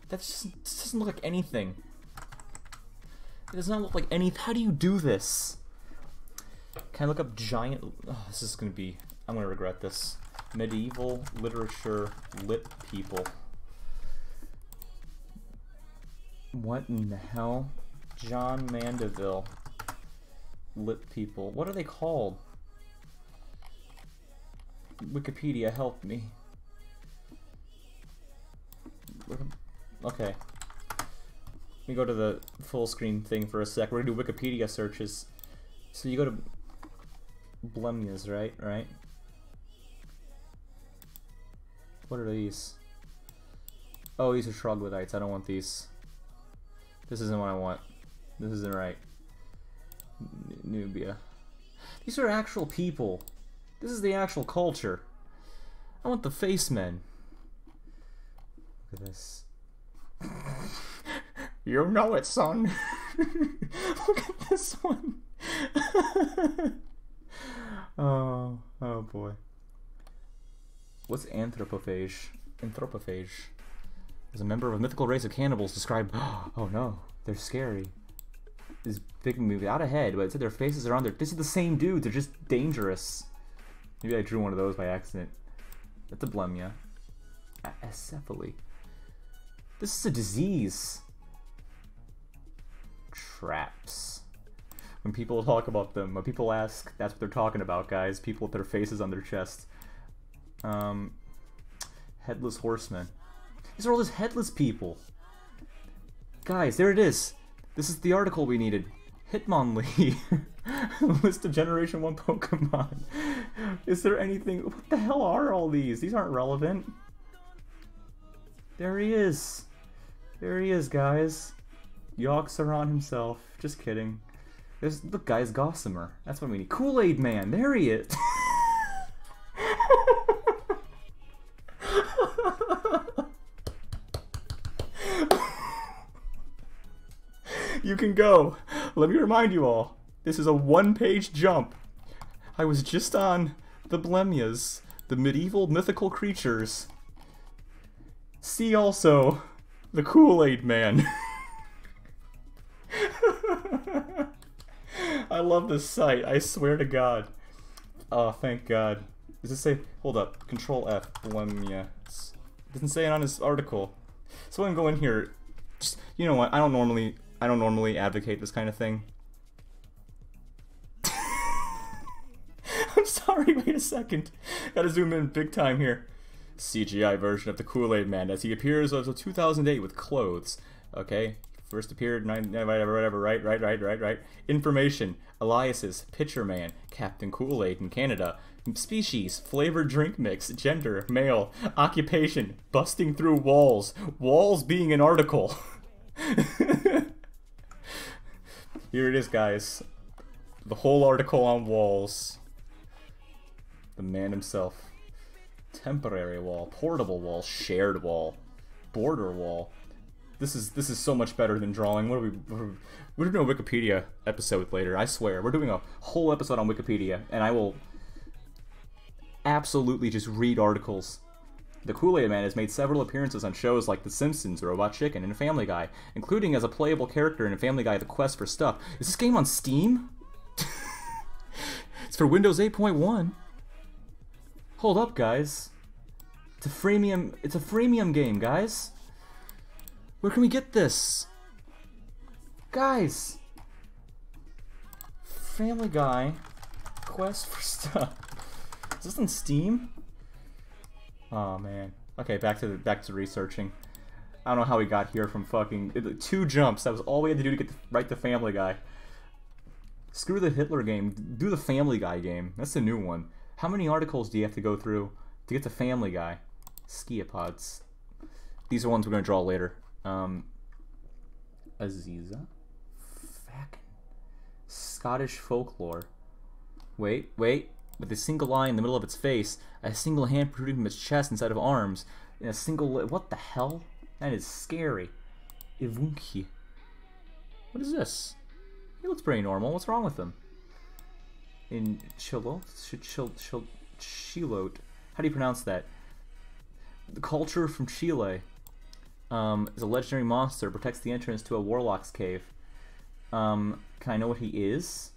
That just doesn't look like anything. It does not look like any. How do you do this? Can I look up giant? Oh, this is gonna be. I'm gonna regret this. Medieval literature lip people. What in the hell? John Mandeville. Lip people. What are they called? Wikipedia, help me. Okay. Let me go to the full screen thing for a sec. We're gonna do Wikipedia searches. So you go to Blemnias, right? Right? What are these? Oh, these are troglodytes. I don't want these. This isn't what I want. This isn't right. Nubia. These are actual people. This is the actual culture. I want the face men. Look at this. You know it, son. Look at this one. Oh boy. What's anthropophage? Anthropophage is a member of a mythical race of cannibals described. Oh no, they're scary. This big movie out ahead, but it said their faces are on there. This is the same dude. They're just dangerous. Maybe I drew one of those by accident. That's a blemia. Acephaly. This is a disease. Traps. When people talk about them, when people ask, that's what they're talking about, guys. People with their faces on their chest. Headless horsemen. These are all just headless people. Guys, there it is. This is the article we needed. Hitmonlee. List of Generation 1 Pokemon. Is there anything... What the hell are all these? These aren't relevant. There he is. There he is, guys. Yoxaron himself. Just kidding. Look, guys, Gossamer. That's what we need. Kool-Aid Man. There he is. You can go. Let me remind you all. This is a one-page jump. I was just on the Blemias, the medieval mythical creatures. See also the Kool-Aid Man. I love this site, I swear to God. Oh, thank God. Does it say, hold up, Control F, Blemia. It doesn't say it on this article. So I'm going to go in here. Just, you know what, I don't normally advocate this kind of thing. I'm sorry, wait a second. Gotta zoom in big time here. CGI version of the Kool-Aid Man as he appears as of 2008 with clothes. Okay, first appeared, whatever, right. Information, aliases, Pitcher Man, Captain Kool-Aid in Canada. Species, flavored drink mix, gender, male, occupation, busting through walls. Walls being an article. Here it is, guys. The whole article on walls. The man himself. Temporary wall, portable wall, shared wall, border wall. This is so much better than drawing. We're doing a Wikipedia episode later. I swear, we're doing a whole episode on Wikipedia, and I will absolutely just read articles. The Kool-Aid Man has made several appearances on shows like The Simpsons, Robot Chicken, and Family Guy, including as a playable character in Family Guy: The Quest for Stuff. Is this game on Steam? It's for Windows 8.1. Hold up, guys. It's a freemium game, guys. Where can we get this? Guys. Family Guy, Quest for Stuff. Is this on Steam? Oh man. Okay, back to researching. I don't know how we got here from fucking 2 jumps. That was all we had to do to get right to Family Guy. Screw the Hitler game. Do the Family Guy game. That's the new one. How many articles do you have to go through to get to Family Guy? Skiapods. These are ones we're going to draw later. Aziza? Fucking Scottish folklore. Wait. With a single eye in the middle of its face, a single hand protruding from its chest instead of arms, and a single... What the hell? That is scary. Ivunki. What is this? He looks pretty normal. What's wrong with him? In Chilot? Chilot. How do you pronounce that? The culture from Chile is a legendary monster, protects the entrance to a warlock's cave. Can I know what he is?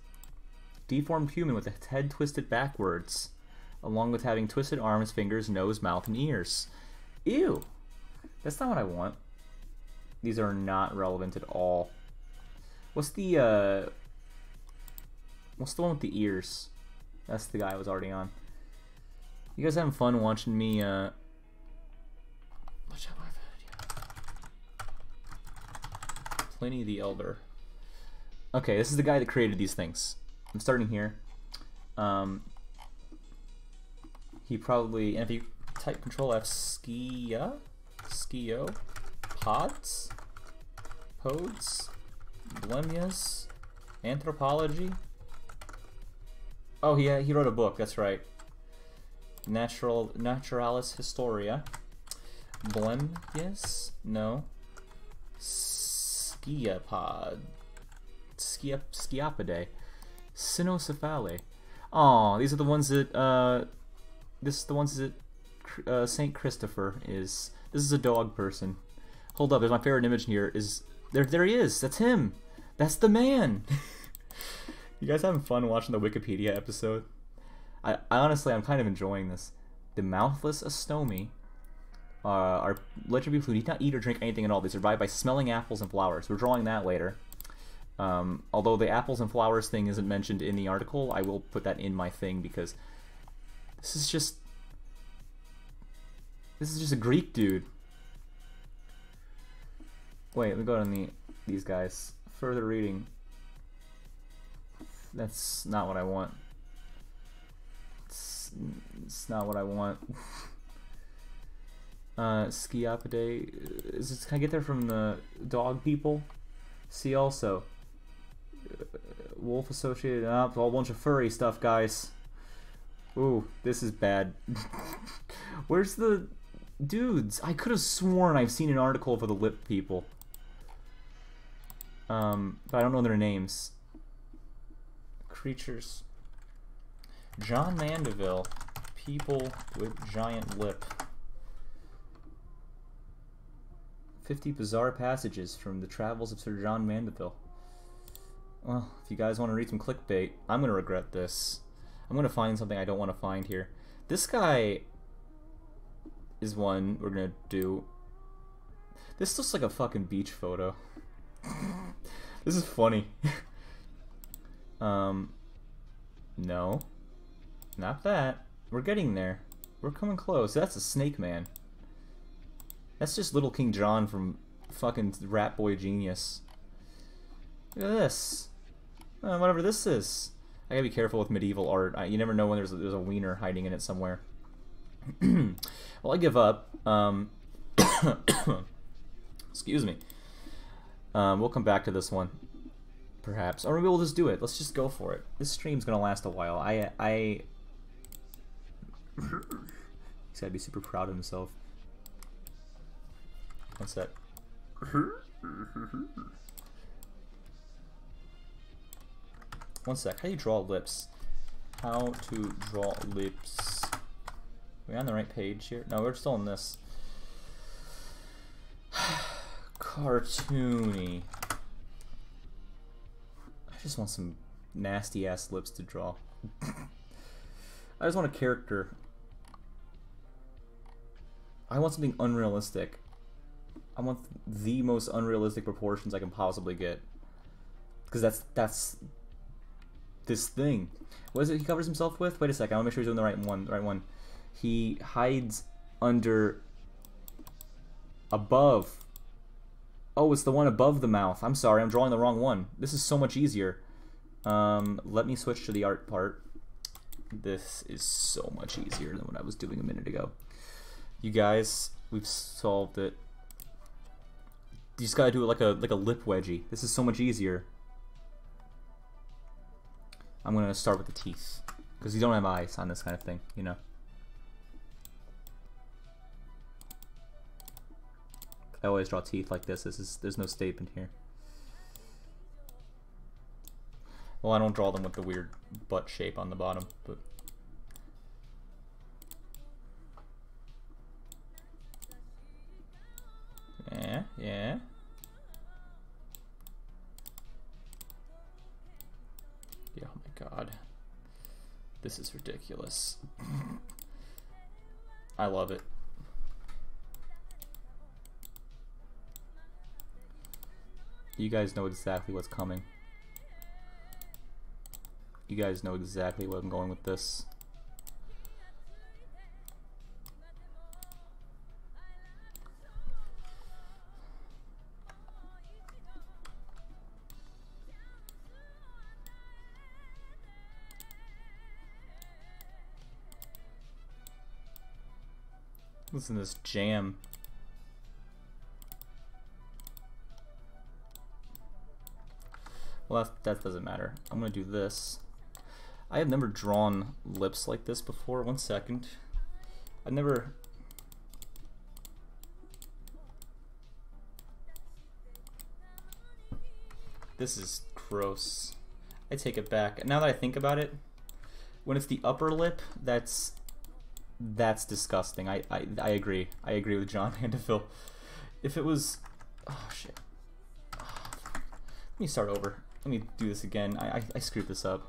Deformed human with a head twisted backwards, along with having twisted arms, fingers, nose, mouth, and ears. Ew! That's not what I want. These are not relevant at all. What's the one with the ears? That's the guy I was already on. You guys having fun watching me, watch out my video. Pliny the Elder. Okay, this is the guy that created these things. I'm starting here. He probably, and if you type Control F, Skio, Pods, Blemias, Anthropology, Oh, he wrote a book. That's right. Naturalis Historia. Yes? No. Sciapidae. Cynocephalae. Oh, these are the ones that this is the ones that Saint Christopher is. This is a dog person. Hold up, there's my favorite image here. Is there he is. That's him. That's the man. You guys having fun watching the Wikipedia episode? I honestly, I'm kind of enjoying this. The mouthless Astomi are legendary food. Eat not eat or drink anything at all. They survive by smelling apples and flowers. We're drawing that later. Although the apples and flowers thing isn't mentioned in the article, I will put that in my thing because this is just a Greek dude. Wait, let me go on these guys. Further reading. That's not what I want. It's not what I want. Sciapidae. Can I get there from the dog people? See also. Wolf associated. A whole bunch of furry stuff, guys. Ooh, this is bad. Where's the dudes? I could have sworn I've seen an article for the lip people. But I don't know their names. Creatures. John Mandeville. People with giant lip. 50 bizarre passages from the travels of Sir John Mandeville. Well, if you guys want to read some clickbait, I'm going to regret this. I'm going to find something I don't want to find here. This guy is one we're going to do. This looks like a fucking beach photo. This is funny. No. Not that. We're getting there. We're coming close. That's a snake man. That's just Little King John from fucking Rat Boy Genius. Look at this. Whatever this is. I gotta be careful with medieval art. You never know when there's a wiener hiding in it somewhere. Well, I give up. Excuse me. We'll come back to this one, perhaps, or maybe we'll just do it. Let's just go for it. This stream's gonna last a while. He's gotta be super proud of himself. What's that? One sec. How do you draw lips? How to draw lips? Are we on the right page here? No, we're still on this. Cartoony. I just want some nasty ass lips to draw. I just want a character. I want something unrealistic. I want the most unrealistic proportions I can possibly get. Because that's this thing. What is it he covers himself with? Wait a second, I want to make sure he's doing the right one. He hides under above. Oh, it's the one above the mouth. I'm sorry, I'm drawing the wrong one. This is so much easier. Let me switch to the art part. This is so much easier than what I was doing a minute ago. You guys, we've solved it. You just gotta do it like a lip wedgie. This is so much easier. I'm gonna start with the teeth because you don't have eyes on this kind of thing, you know. I always draw teeth like this. There's no statement here. Well, I don't draw them with the weird butt shape on the bottom, but yeah. Yeah, oh my god. This is ridiculous. I love it. You guys know exactly what's coming. You guys know exactly where I'm going with this. Listen to this jam. Well, that doesn't matter. I'm gonna do this. I have never drawn lips like this before. 1 second. I've never... This is gross. I take it back. Now that I think about it, when it's the upper lip, that's disgusting. I agree. I agree with John Mandeville. If it was... Oh, shit. Oh, let me start over. Let me do this again. I screwed this up.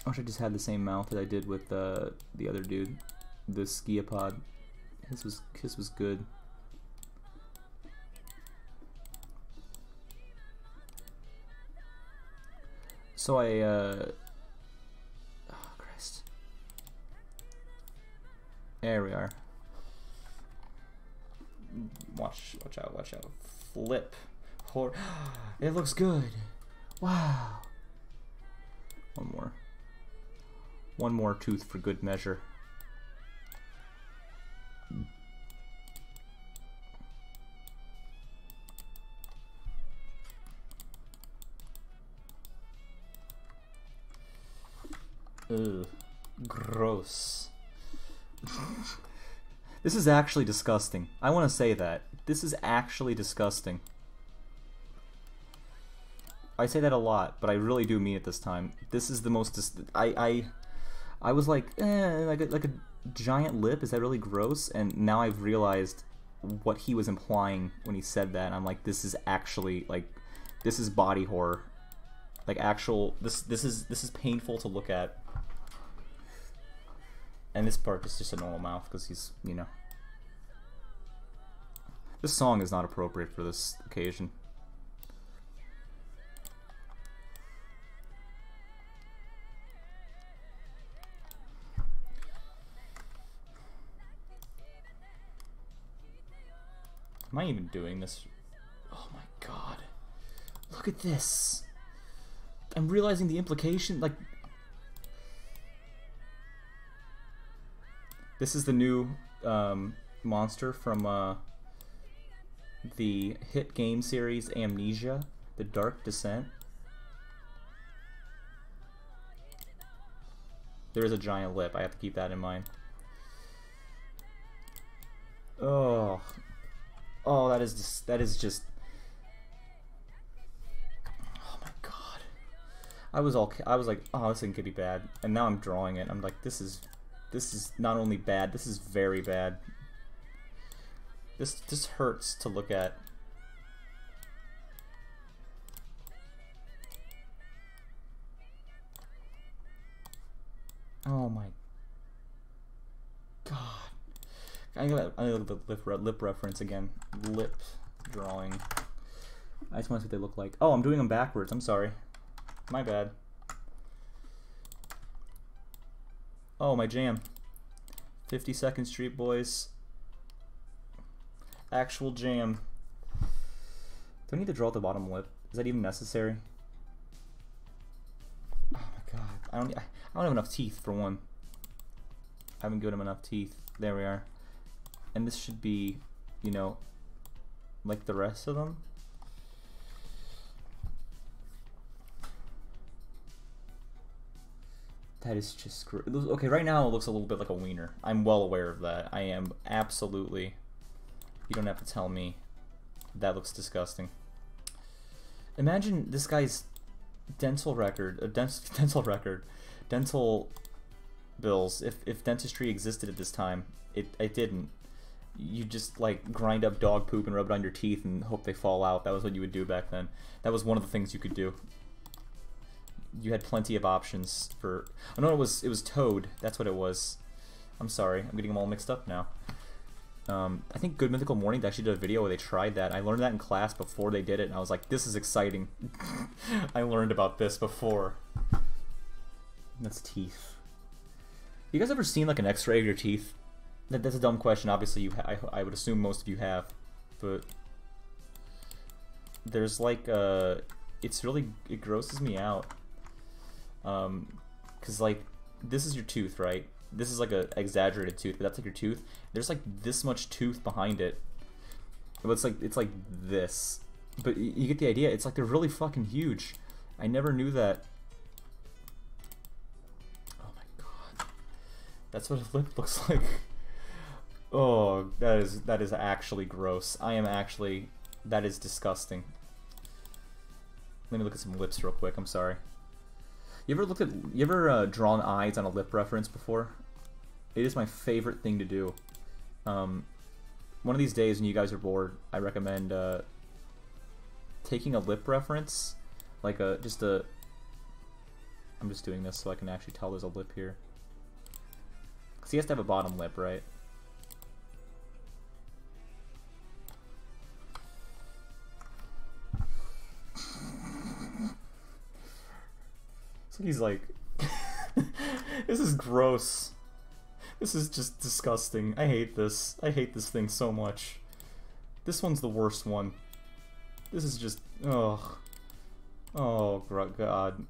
I wish I just had the same mouth that I did with the other dude, the Skiapod. His was good. So oh Christ. There we are. Watch out. Flip. It looks good. Wow. One more tooth for good measure. Ugh. Gross. This is actually disgusting. I want to say that. This is actually disgusting. I say that a lot, but I really do mean it this time. This is the most... I was like, like a giant lip? Is that really gross? And now I've realized what he was implying when he said that. And I'm like, this is actually, like, this is body horror. Like, actual... This is painful to look at. And this part is just a normal mouth because he's, you know. This song is not appropriate for this occasion. Am I even doing this? Oh my god. Look at this. I'm realizing the implication, like... This is the new monster from the hit game series Amnesia, The Dark Descent. There is a giant lip, I have to keep that in mind. Oh, that is just. Oh my god! I was like, oh, this thing could be bad, and now I'm drawing it. I'm like, this is not only bad, this is very bad. This hurts to look at. Oh my god. I look at the lip reference again. Lip drawing. I just want to see what they look like. Oh, I'm doing them backwards. I'm sorry. My bad. Oh, my jam. 52nd Street Boys. Actual jam. Do I need to draw at the bottom lip? Is that even necessary? Oh my god. I don't have enough teeth for one. I haven't given him enough teeth. There we are. And this should be, you know, like the rest of them. That is just okay. Right now it looks a little bit like a wiener. I'm well aware of that. I am absolutely. You don't have to tell me. That looks disgusting. Imagine this guy's dental record, dental bills. If dentistry existed at this time, it didn't. You just like grind up dog poop and rub it on your teeth and hope they fall out. That was what you would do back then. That was one of the things you could do. You had plenty of options for... Oh no, it was Toad. That's what it was. I'm sorry. I'm getting them all mixed up now. I think Good Mythical Mornings actually did a video where they tried that. I learned that in class before they did it, and I was like, this is exciting. I learned about this before. That's teeth. You guys ever seen like an x-ray of your teeth? That's a dumb question. Obviously, I would assume most of you have. But there's like... it's really... It grosses me out. Because like, this is your tooth, right? This is like a exaggerated tooth, but that's like your tooth. There's like this much tooth behind it. It's like this. But you get the idea. It's like they're really fucking huge. I never knew that. Oh my god. That's what a lip looks like. Oh, that is actually gross. I am actually... That is disgusting. Let me look at some lips real quick. I'm sorry. You ever drawn eyes on a lip reference before? It is my favorite thing to do. One of these days when you guys are bored, I recommend taking a lip reference, like I'm just doing this so I can actually tell there's a lip here. Because he has to have a bottom lip, right? So he's like, this is gross. This is just disgusting. I hate this. I hate this thing so much. This one's the worst one. This is just, ugh. Oh, God.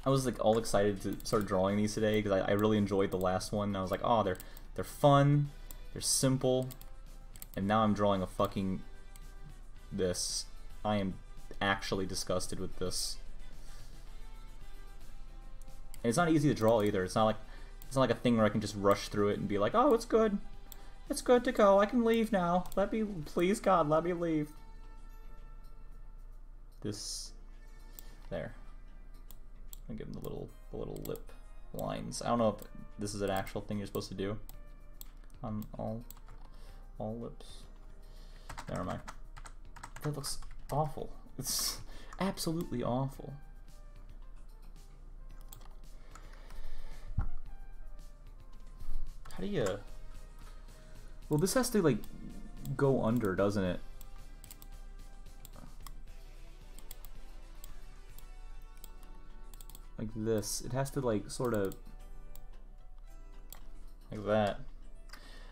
I was like all excited to start drawing these today because I really enjoyed the last one. I was like, oh, they're fun, they're simple, and now I'm drawing a fucking this. I am actually disgusted with this. And it's not easy to draw either. It's not like a thing where I can just rush through it and be like, oh, it's good. It's good to go. I can leave now. Please God, let me leave. This, there. I'm gonna give him the little lip lines. I don't know if this is an actual thing you're supposed to do on all lips. Never mind. That looks awful. It's absolutely awful. How do you... Well, this has to, like, go under, doesn't it? Like this. It has to, like, sort of... like that.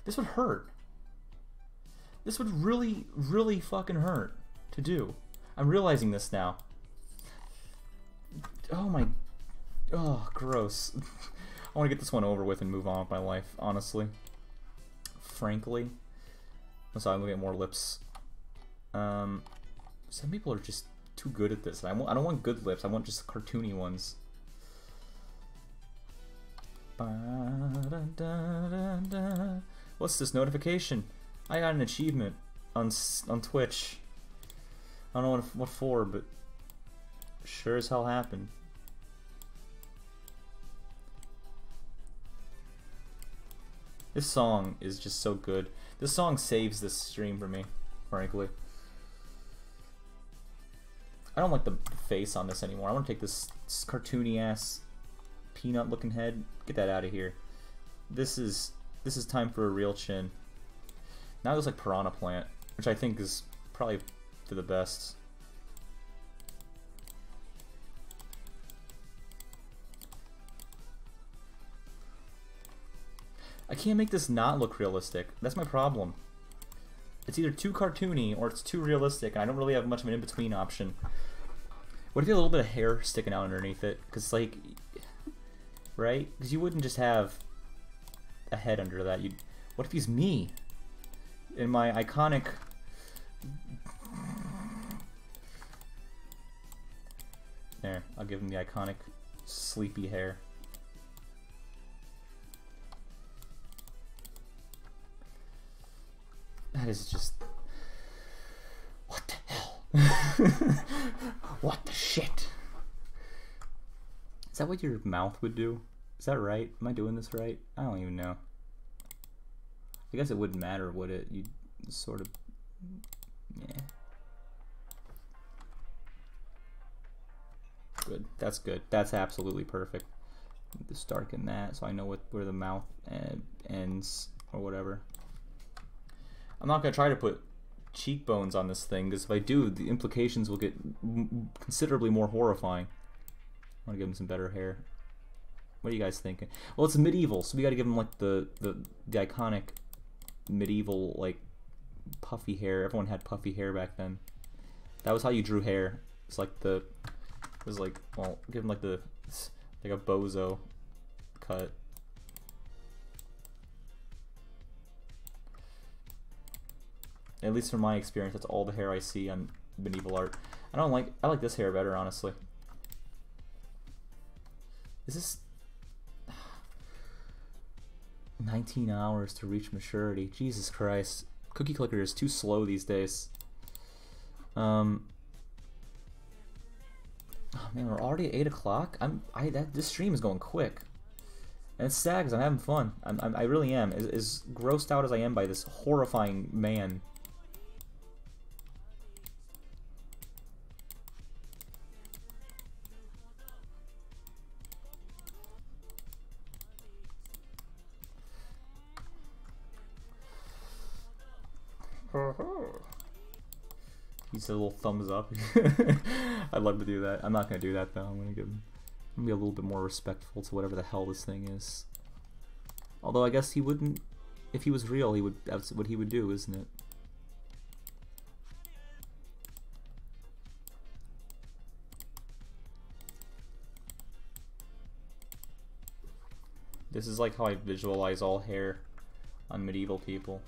This would hurt. This would really, really fucking hurt to do. I'm realizing this now. Oh my... Oh, gross. I want to get this one over with and move on with my life, honestly. Frankly. So I'm going to get more lips. Some people are just too good at this. I don't want good lips. I want just cartoony ones. What's this notification? I got an achievement on Twitch. I don't know what for, but sure as hell happened. This song is just so good. This song saves this stream for me, frankly. I don't like the face on this anymore. I want to take this cartoony ass peanut looking head. Get that out of here. This is time for a real chin. Now it looks like Piranha Plant, which I think is probably for the best. I can't make this not look realistic. That's my problem. It's either too cartoony or it's too realistic, and I don't really have much of an in-between option. What if you had a little bit of hair sticking out underneath it? Because, like, right? Because you wouldn't just have a head under that. What if he's me? In my iconic... There, I'll give him the iconic sleepy hair. That is just... What the hell? What the shit? Is that what your mouth would do? Is that right? Am I doing this right? I don't even know. I guess it wouldn't matter, would it? You'd sort of... Yeah. Good. That's good. That's absolutely perfect. Just darken that so I know where the mouth ends or whatever. I'm not going to try to put cheekbones on this thing, because if I do, the implications will get considerably more horrifying. I want to give him some better hair. What are you guys thinking? Well, it's medieval, so we got to give him like the iconic medieval, like, puffy hair. Everyone had puffy hair back then. That was how you drew hair. It's like it was like, well, give him like like a bozo cut. At least from my experience, that's all the hair I see on medieval art. I like this hair better, honestly. Is this 19 hours to reach maturity? Jesus Christ. Cookie Clicker is too slow these days. Oh man, we're already at 8 o'clock? This stream is going quick. And it's sad because I'm having fun. I really am. As grossed out as I am by this horrifying man. He's a little thumbs up. I'd love to do that. I'm not gonna do that though. I'm gonna be a little bit more respectful to whatever the hell this thing is. Although I guess he wouldn't, if he was real, that's what he would do, isn't it? This is like how I visualize all hair on medieval people.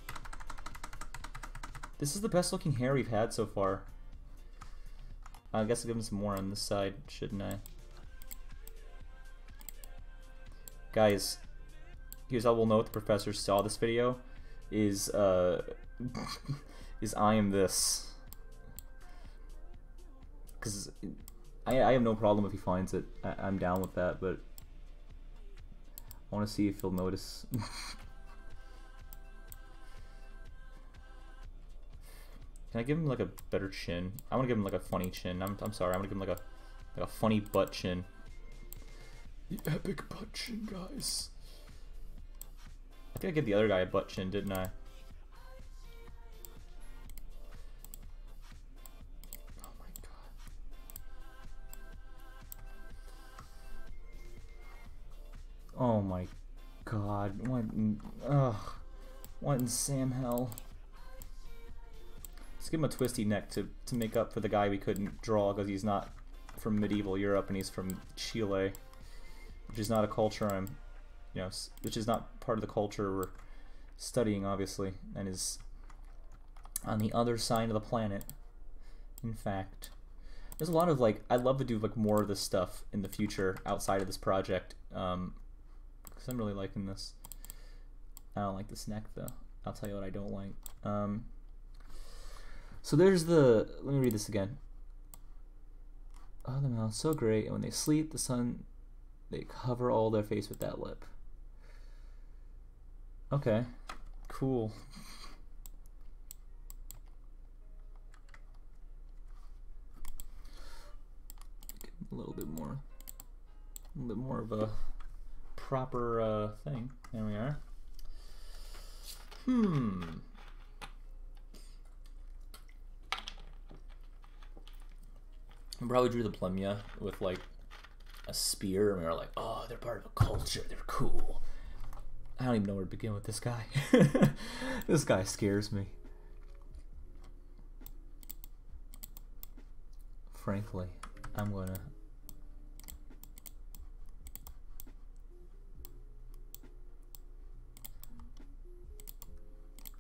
This is the best looking hair we've had so far. I guess I'll give him some more on this side, shouldn't I? Guys, here's how we'll know if the professor saw this video. Is I am this. Because I have no problem if he finds it. I'm down with that, but I want to see if he'll notice. Can I give him like a better chin? I want to give him like a funny chin. I'm sorry. I want to give him like a funny butt chin. The epic butt chin, guys. I think I gave the other guy a butt chin, didn't I? Oh my god. Oh my god. What in Sam hell? Let's give him a twisty neck to make up for the guy we couldn't draw because he's not from medieval Europe and he's from Chile, which is not a culture which is not part of the culture we're studying, obviously, and is on the other side of the planet. In fact, there's a lot of I'd love to do more of this stuff in the future outside of this project, because I'm really liking this. I don't like this neck though. I'll tell you what I don't like. So there's let me read this again. Oh, the mouth, so great. And when they sleep, the sun, they cover all their face with that lip. Okay, cool. A little bit more of a proper thing. There we are. I probably drew the Plumia with a spear, and we were like, oh, they're part of a culture, they're cool. I don't even know where to begin with this guy. This guy scares me. Frankly, I'm gonna...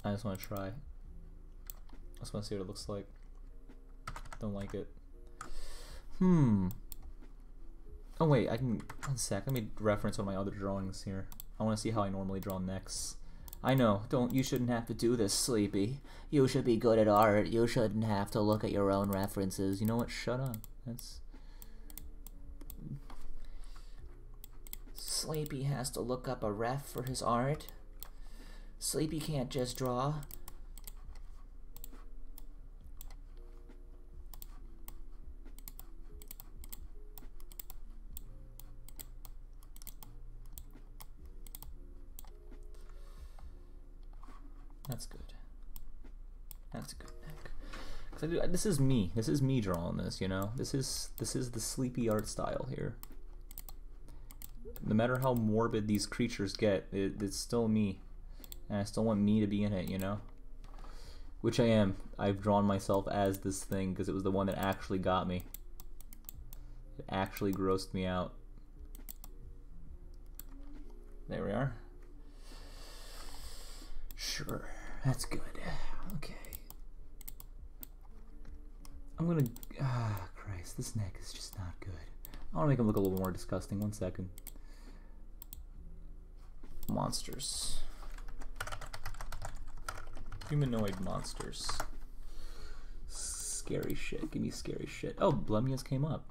I just want to try. I just want to see what it looks like. Don't like it. Oh wait, I can... One sec, let me reference one of my other drawings here. I want to see how I normally draw necks. I know, you shouldn't have to do this, Sleepy. You should be good at art. You shouldn't have to look at your own references. You know what? Shut up. That's... Sleepy has to look up a ref for his art. Sleepy can't just draw. That's good. That's a good neck. 'Cause this is me. This is me drawing this, you know? This is the Sleepy art style here. No matter how morbid these creatures get, it's still me. And I still want me to be in it, you know? Which I am. I've drawn myself as this thing because it was the one that actually got me. It actually grossed me out. There we are. Sure. That's good. Okay. I'm gonna... Ah, Christ, this neck is just not good. I want to make him look a little more disgusting. 1 second. Monsters. Humanoid monsters. Scary shit. Give me scary shit. Oh, Blemias came up.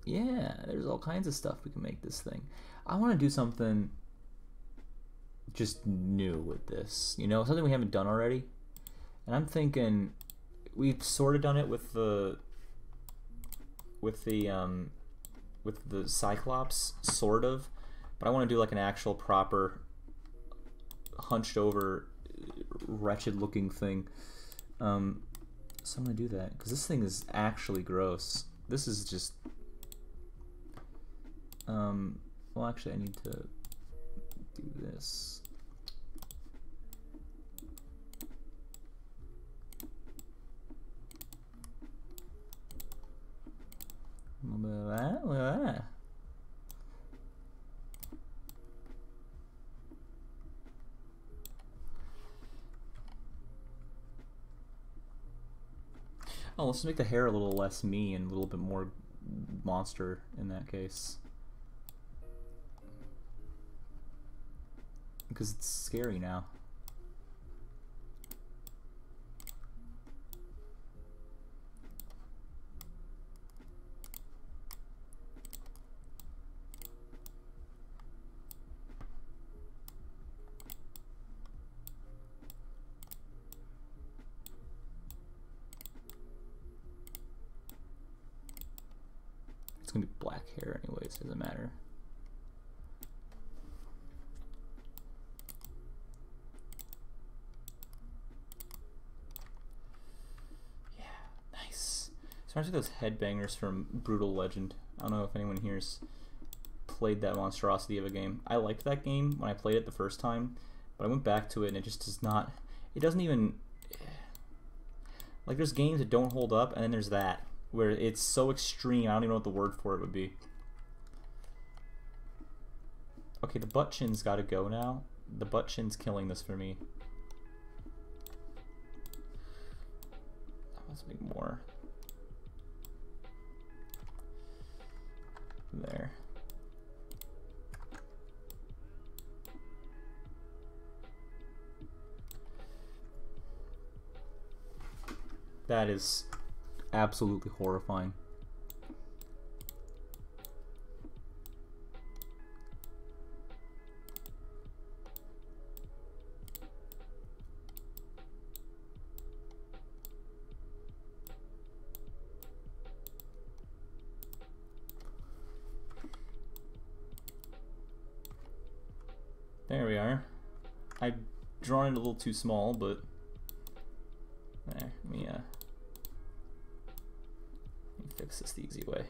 Yeah, there's all kinds of stuff we can make this thing. I want to do something just new with this. You know, something we haven't done already. And I'm thinking we've sort of done it with the Cyclops, sort of. But I want to do like an actual proper hunched over wretched looking thing. So I'm gonna do that because this thing is actually gross. This is just well, actually I need to do this. A little bit of that, look at that. Oh, let's make the hair a little less me and a little bit more monster in that case. Because it's scary now. It's gonna be black hair anyways, doesn't matter. Yeah, nice. So reminds me of those headbangers from Brutal Legend. I don't know if anyone here's played that monstrosity of a game. I liked that game when I played it the first time, but I went back to it and it just does not, it doesn't even, like there's games that don't hold up and then there's that, where it's so extreme, I don't even know what the word for it would be. Okay, the butt chin's gotta go now. The butt chin's killing this for me. Let's make more. There. That is absolutely horrifying. There we are. I've drawn it a little too small, but there, let me fix this the easy way.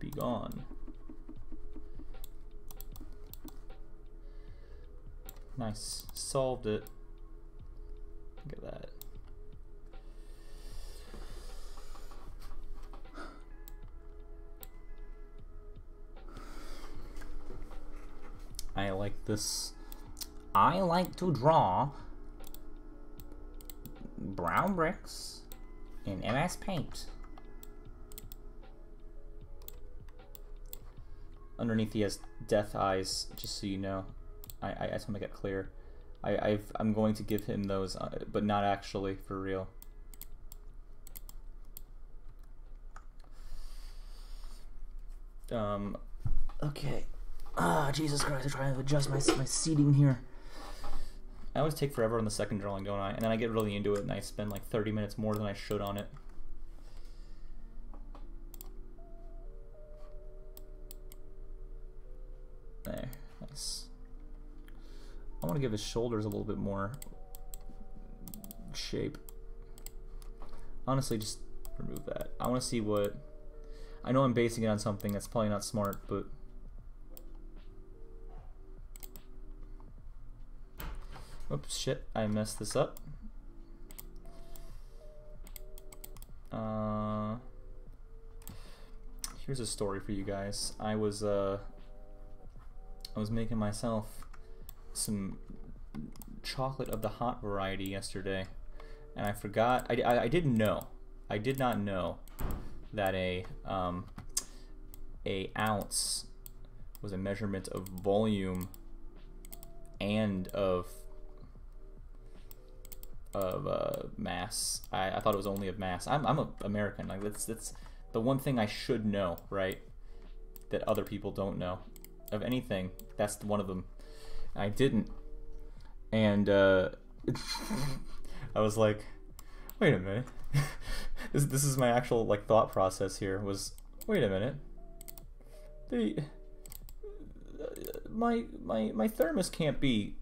Be gone. Nice. Solved it. Look at that. I like this. I like to draw brown bricks in MS Paint. Underneath he has death eyes, just so you know. I just want to make it clear. I'm going to give him those, but not actually, for real. Okay. Ah, Jesus Christ, I'm trying to adjust my seating here. I always take forever on the second drawing, don't I? And then I get really into it and I spend like 30 minutes more than I should on it. There, nice. I want to give his shoulders a little bit more shape. Honestly, just remove that. I want to see what... I know I'm basing it on something that's probably not smart, but... Oops, shit, I messed this up. Here's a story for you guys. I was making myself some chocolate of the hot variety yesterday. and I forgot. I didn't know. I did not know that a ounce was a measurement of volume and of mass. I thought it was only of mass. I'm a American. Like that's the one thing I should know, right? That other people don't know of anything. That's one of them. I didn't, and I was like, wait a minute. This is my actual like thought process here. Was wait a minute. My thermos can't be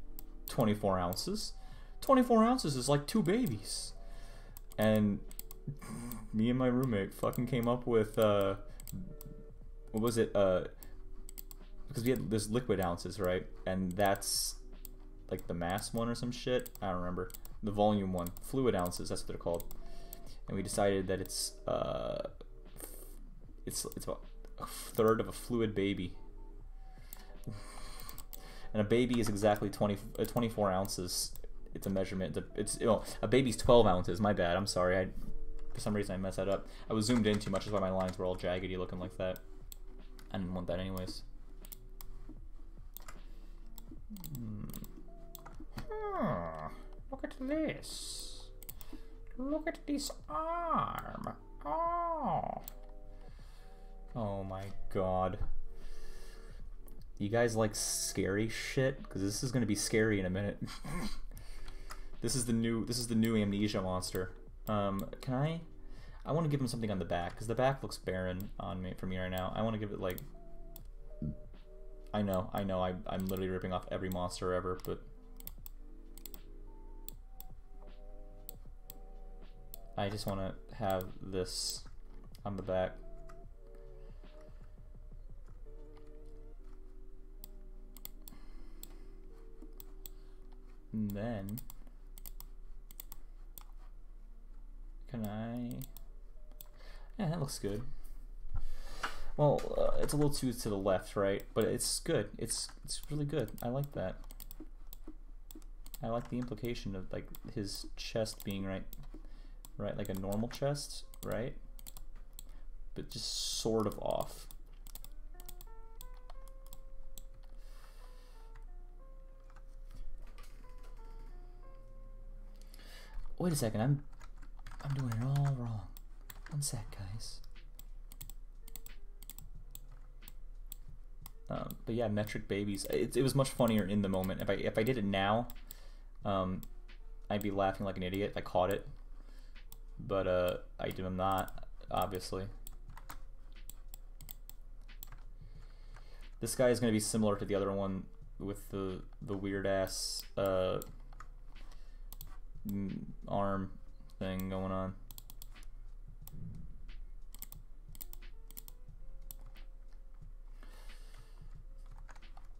24 ounces. 24 ounces is like 2 babies. And me and my roommate fucking came up with what was it? Because we had this liquid ounces, right? And that's like the mass one or some shit. I don't remember. The volume one, fluid ounces. That's what they're called. And we decided that it's about a third of a fluid baby. And a baby is exactly 24 ounces. It's a measurement. A baby's 12 ounces. My bad. I'm sorry. For some reason I messed that up. I was zoomed in too much. That's why my lines were all jaggedy looking like that. I didn't want that anyways. Look at this. Look at this arm. Oh. Oh my god. You guys like scary shit? Because this is gonna be scary in a minute. This is the new amnesia monster. Can I want to give him something on the back because the back looks barren on me for me right now. I want to give it like. I know. I'm literally ripping off every monster ever, but I just want to have this on the back. And then, can I? Yeah, that looks good. Well, it's a little too to the left, right? But it's good. It's really good. I like that. I like the implication of like his chest being right, like a normal chest, right? But just sort of off. Wait a second, I'm doing it all wrong. One sec, guys. But yeah, metric babies. It was much funnier in the moment. If I did it now, I'd be laughing like an idiot. I caught it, but I'm not, obviously. This guy is gonna be similar to the other one with the weird ass arm thing going on.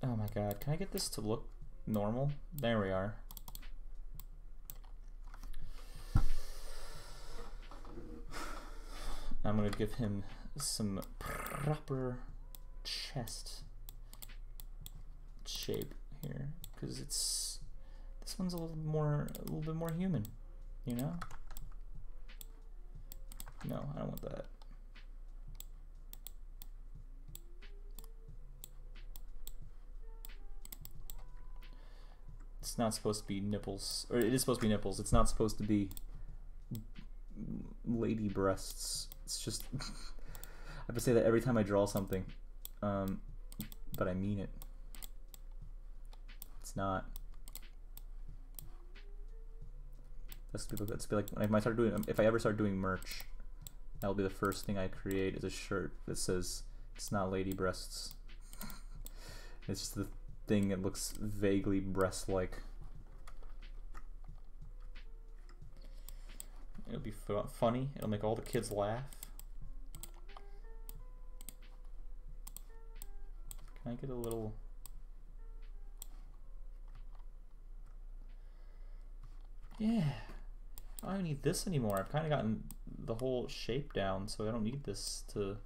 Oh my god, can I get this to look normal? There we are. I'm gonna give him some proper chest shape here, because this one's a little bit more human, you know? No, I don't want that. It's not supposed to be nipples, or it is supposed to be nipples. It's not supposed to be lady breasts. It's just I have to say that every time I draw something, but I mean it. It's not. Let's be like if I ever start doing merch, that'll be the first thing I create is a shirt that says it's not lady breasts. It's just the thing that looks vaguely breast-like. It'll be funny. It'll make all the kids laugh. Can I get a little? Yeah. I don't need this anymore. I've kind of gotten the whole shape down, so I don't need this to.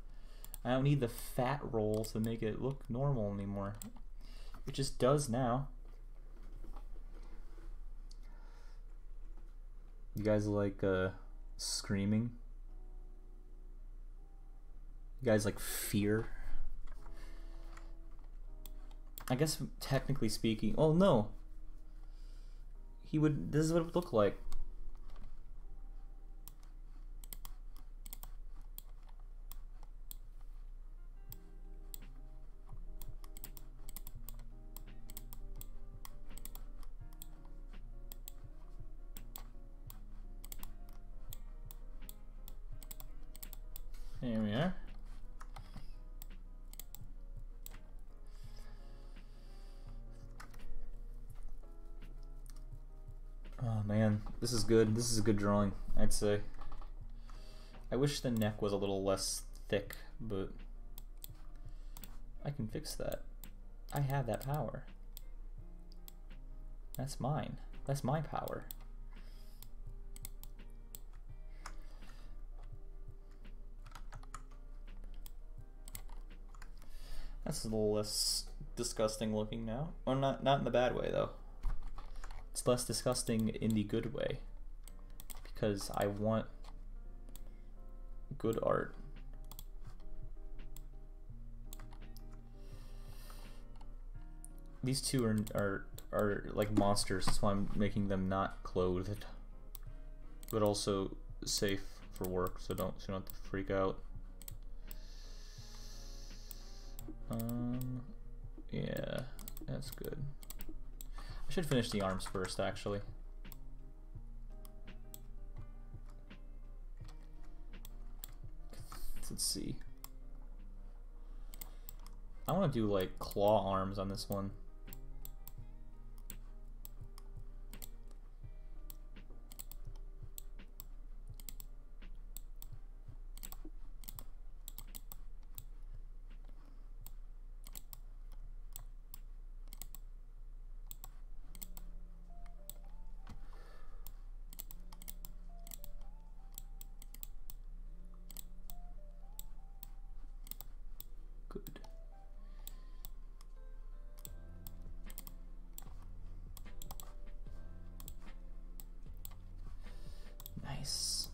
I don't need the fat roll to make it look normal anymore. It just does now. You guys like screaming? You guys like fear? I guess technically speaking, oh no. He would, this is what it would look like. Here we are. Oh man, this is good. This is a good drawing, I'd say. I wish the neck was a little less thick, but I can fix that. I have that power. That's mine. That's my power. That's a little less disgusting looking now. Or not in the bad way though. It's less disgusting in the good way. Because I want good art. These two are like monsters, that's why I'm making them not clothed. But also safe for work, so you don't have to freak out. Yeah, that's good. I should finish the arms first, actually. Let's see. I want to do like claw arms on this one. Good. Nice.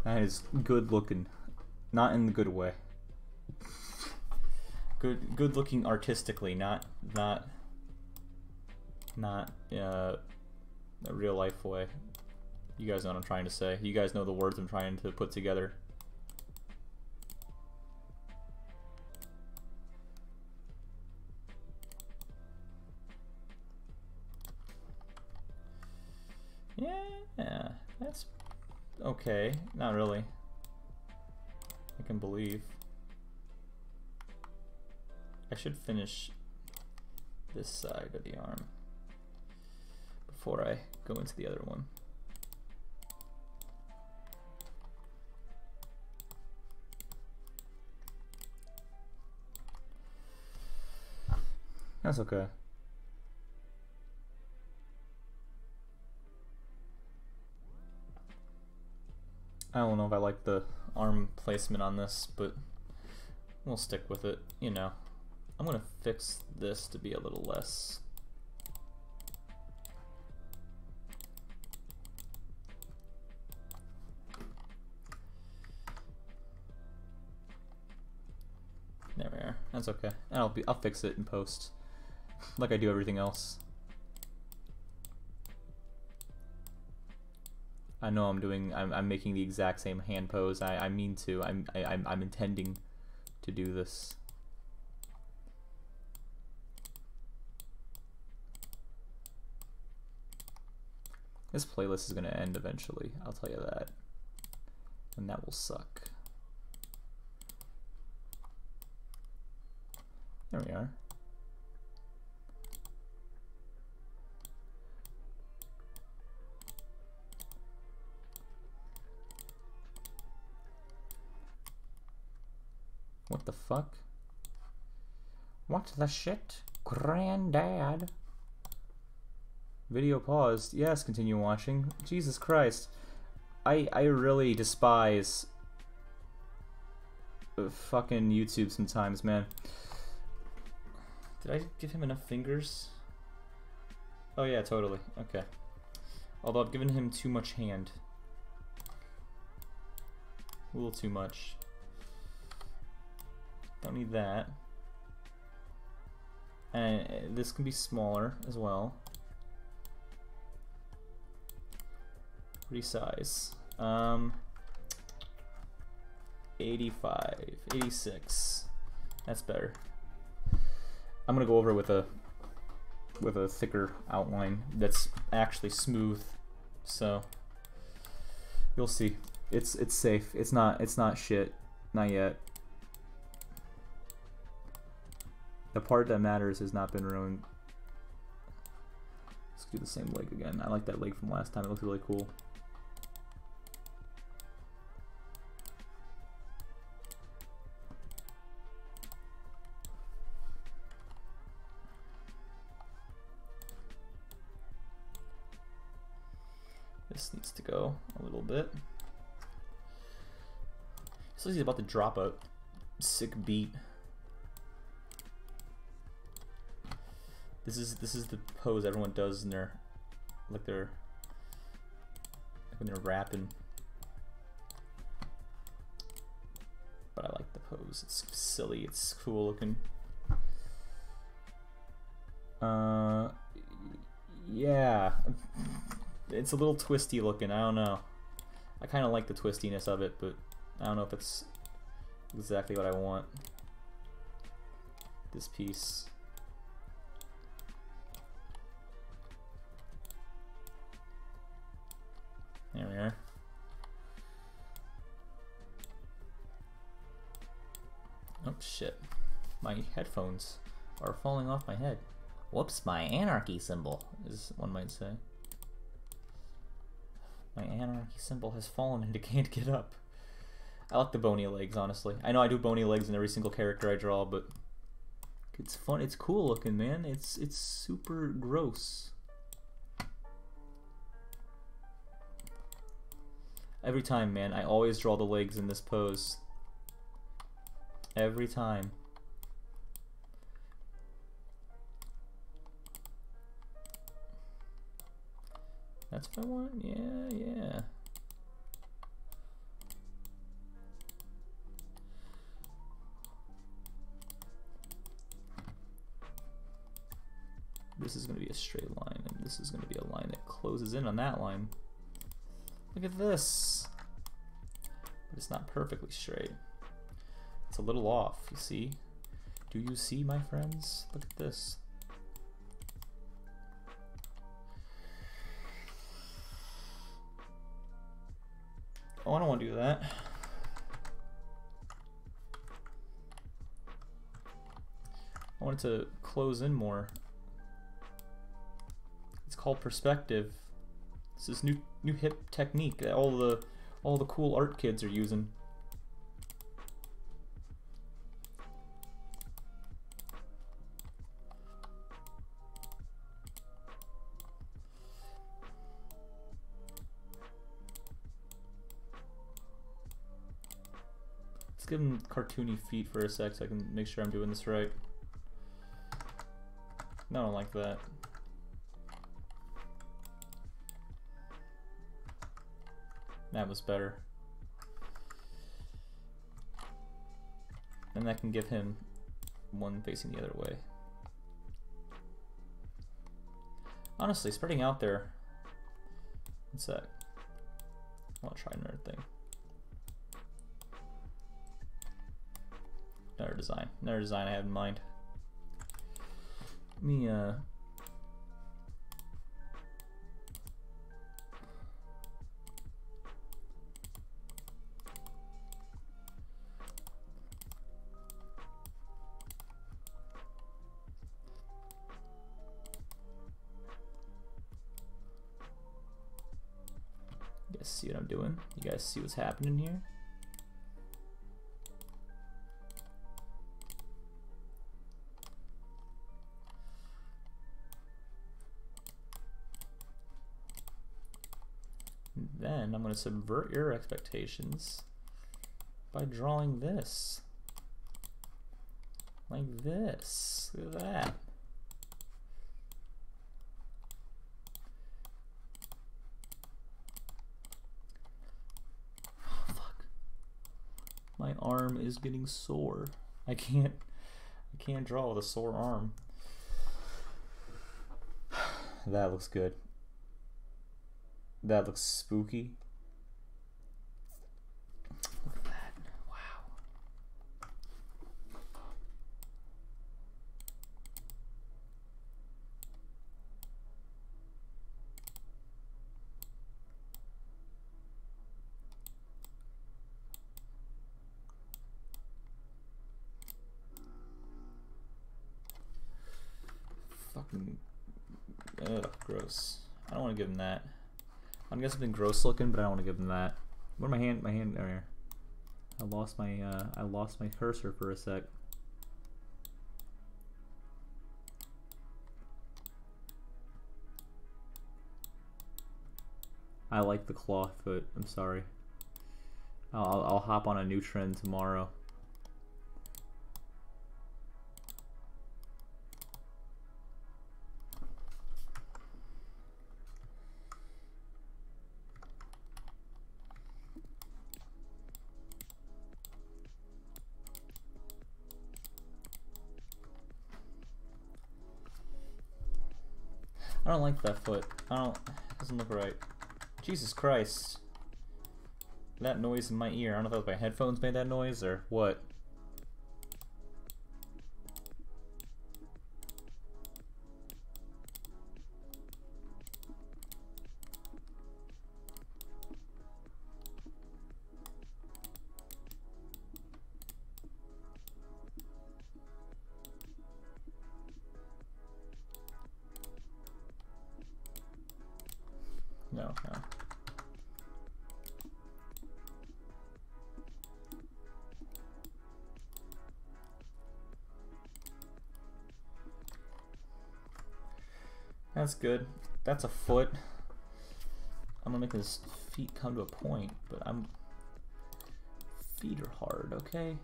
That is good looking. Not in the good way. Good looking artistically, not a real life way. You guys know what I'm trying to say. You guys know the words I'm trying to put together. Yeah, that's okay. Not really. I can believe. I should finish this side of the arm before I go into the other one. That's okay. I don't know if I like the arm placement on this, but we'll stick with it, you know. I'm gonna fix this to be a little less. There we are. That's okay. I'll fix it in post, like I do everything else. I know I'm making the exact same hand pose. I mean to. I'm intending to do this. This playlist is gonna end eventually, I'll tell you that. And that will suck. There we are. What the fuck? What the shit? Granddad? Video paused. Yes, continue watching. Jesus Christ. I really despise fucking YouTube sometimes, man. Did I give him enough fingers? Oh yeah, totally. Okay. Although I've given him too much hand. A little too much. Don't need that. And this can be smaller as well. Resize. 85, 86. That's better. I'm gonna go over it with a thicker outline that's actually smooth. So you'll see. It's safe. It's not shit. Not yet. The part that matters has not been ruined. Let's do the same leg again. I like that leg from last time. It looks really cool. This needs to go a little bit. So he's about to drop a sick beat. This is the pose everyone does in their when they're rapping. But I like the pose. It's silly. It's cool looking. Yeah. It's a little twisty looking. I don't know. I kind of like the twistiness of it, but I don't know if it's exactly what I want. This piece. There we are. Oh shit. My headphones are falling off my head. Whoops, my anarchy symbol, as one might say. My anarchy symbol has fallen and it can't get up. I like the bony legs, honestly. I know I do bony legs in every single character I draw, but it's fun. It's cool looking, man. It's super gross. Every time, man, I always draw the legs in this pose. Every time. That's what I want? Yeah. This is going to be a straight line, and this is going to be a line that closes in on that line. Look at this. But it's not perfectly straight. It's a little off, you see? Do you see, my friends? Look at this. Oh, I don't want to do that. I want it to close in more. It's called perspective. This is new hip technique that all the cool art kids are using. Let's give him cartoony feet for a sec so I can make sure I'm doing this right. No, I don't like that. That was better. And that can give him one facing the other way. Honestly, spreading out there. What's that? I want to try another thing. Another design I have in mind. Let me you guys see what I'm doing? You guys see what's happening here? Then I'm going to subvert your expectations by drawing this. Like this. Look at that. Oh, fuck. My arm is getting sore. I can't draw with a sore arm. That looks good. That looks spooky. Look at that. Wow. Fucking, ugh, gross. I don't want to give him that. I guess it's been gross looking, but I don't want to give him that. Where'd my hand over here? I lost my cursor for a sec. I like the claw foot. I'm sorry. I'll hop on a new trend tomorrow. I don't like that foot. It doesn't look right. Jesus Christ. That noise in my ear. I don't know if that was my headphones made that noise or what. No. That's good. That's a foot. I'm gonna make his feet come to a point, but feet are hard, okay?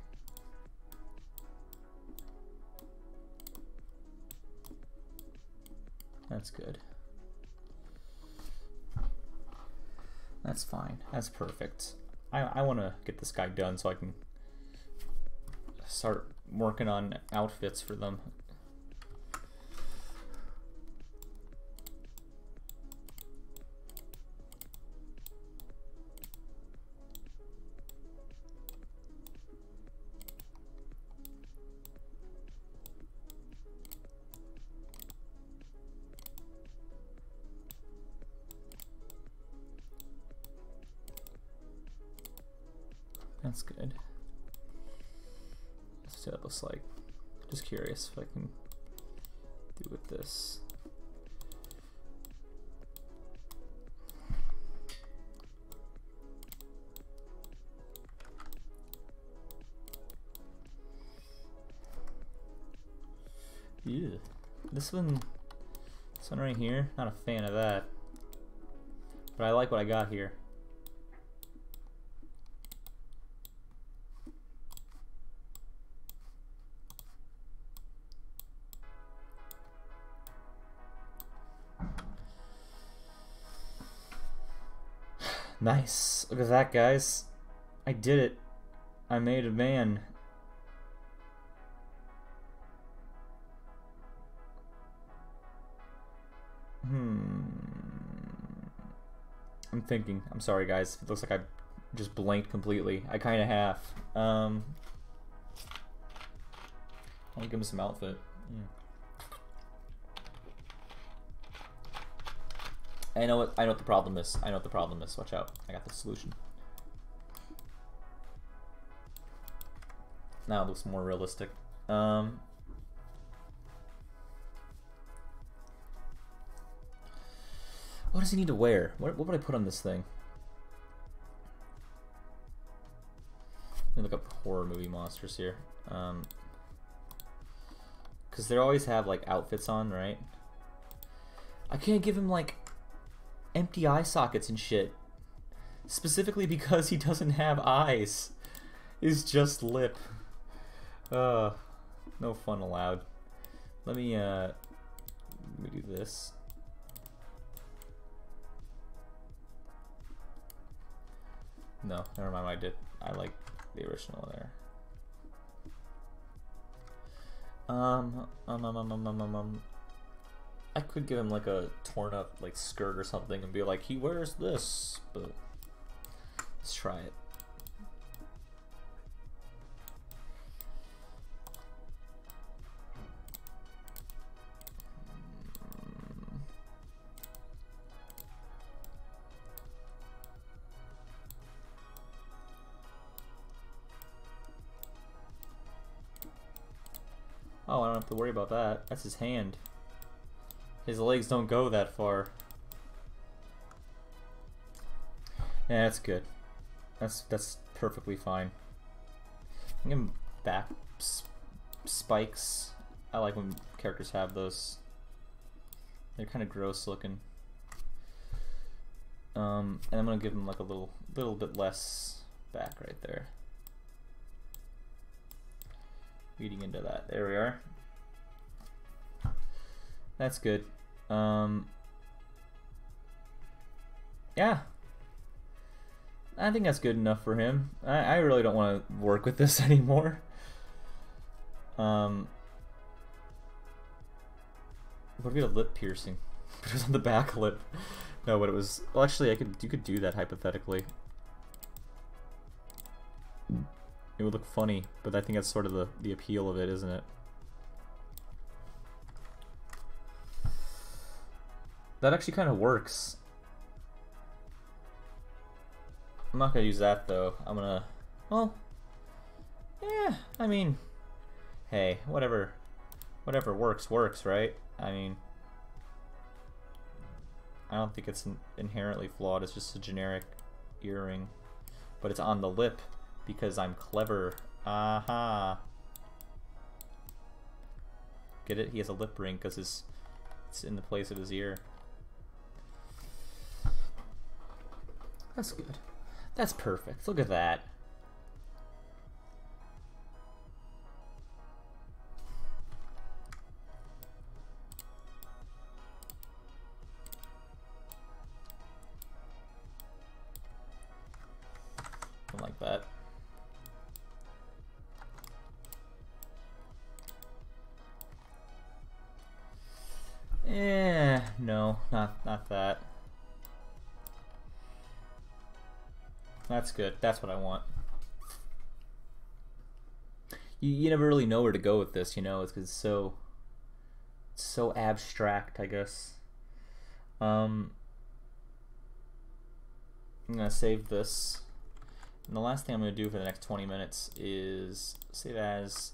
That's good. That's fine. That's perfect. I want to get this guy done so I can start working on outfits for them. That's good. Let's see what it looks like. Just curious if I can do with this. Yeah. This one right here, not a fan of that. But I like what I got here. Nice. Look at that, guys. I did it. I made a man. I'm thinking. I'm sorry, guys. It looks like I just blanked completely. I kind of have. I'll give him some outfit. Yeah. I know what the problem is. I know what the problem is. Watch out. I got the solution. Now it looks more realistic. What does he need to wear? What would I put on this thing? Let me look up horror movie monsters here. Because they always have like outfits on, right? I can't give him like empty eye sockets and shit. Specifically because he doesn't have eyes. It's just lip. No fun allowed. Let me do this. No, never mind what I did. I like the original there. I could give him like a torn up like skirt or something and be like, he wears this, but let's try it. Oh, I don't have to worry about that. That's his hand. His legs don't go that far. Yeah, that's good. That's perfectly fine. Give him back spikes. I like when characters have those. They're kind of gross looking. And I'm gonna give him like a little bit less back right there. Feeding into that. There we are. That's good. Yeah. I think that's good enough for him. I really don't want to work with this anymore. What if we had a lip piercing? But it was on the back lip. No, but it was... Well, actually, you could do that hypothetically. It would look funny, but I think that's sort of the appeal of it, isn't it? That actually kind of works. I'm not gonna use that though. I'm gonna... Well... Yeah, I mean... Hey, whatever works, right? I mean... I don't think it's inherently flawed. It's just a generic earring. But it's on the lip. Because I'm clever. Aha. Get it? He has a lip ring because it's in the place of his ear. That's good. That's perfect. Look at that. Something like that. No, not that. That's good. That's what I want. You never really know where to go with this, you know, it's because it's so abstract, I guess. I'm gonna save this. And the last thing I'm gonna do for the next 20 minutes is save as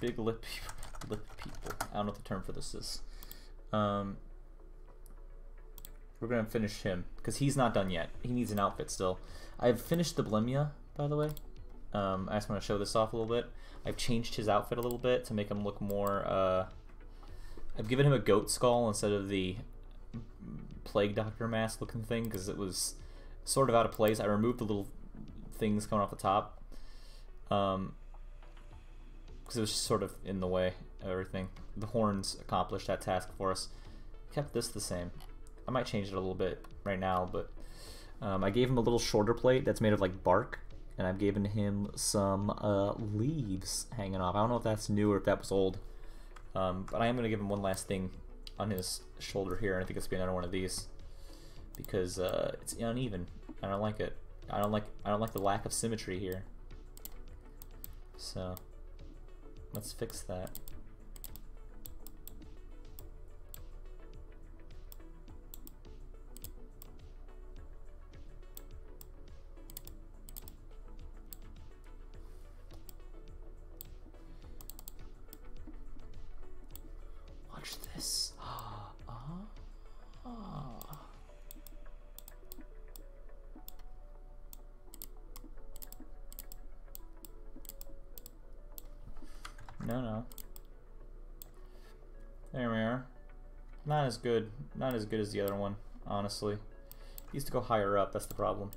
big lip people. I don't know what the term for this is. We're gonna finish him because he's not done yet. He needs an outfit still. I've finished the Blemia, by the way. I just want to show this off a little bit. I've changed his outfit a little bit to make him look more. I've given him a goat skull instead of the plague doctor mask looking thing because it was sort of out of place. I removed the little things coming off the top because it was just sort of in the way of everything. The horns accomplished that task for us. Kept this the same. I might change it a little bit right now, but I gave him a little shorter plate that's made of like bark, and I've given him some leaves hanging off. I don't know if that's new or if that was old, but I am going to give him one last thing on his shoulder here, and I think it's going to be another one of these because it's uneven. I don't like it. I don't like the lack of symmetry here. So let's fix that. Watch this. No. There we are. Not as good. Not as good as the other one, honestly. He used to go higher up, that's the problem.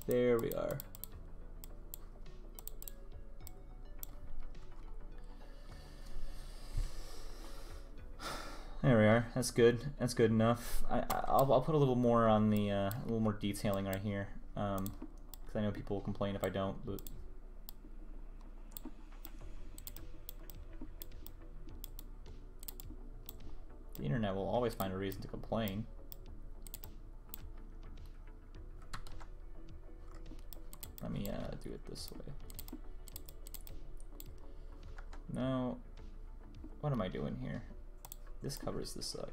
There we are. There we are. That's good. That's good enough. I'll put a little more on the a little more detailing right here, because I know people will complain if I don't. But the internet will always find a reason to complain. Let me do it this way. No. What am I doing here? This covers this side.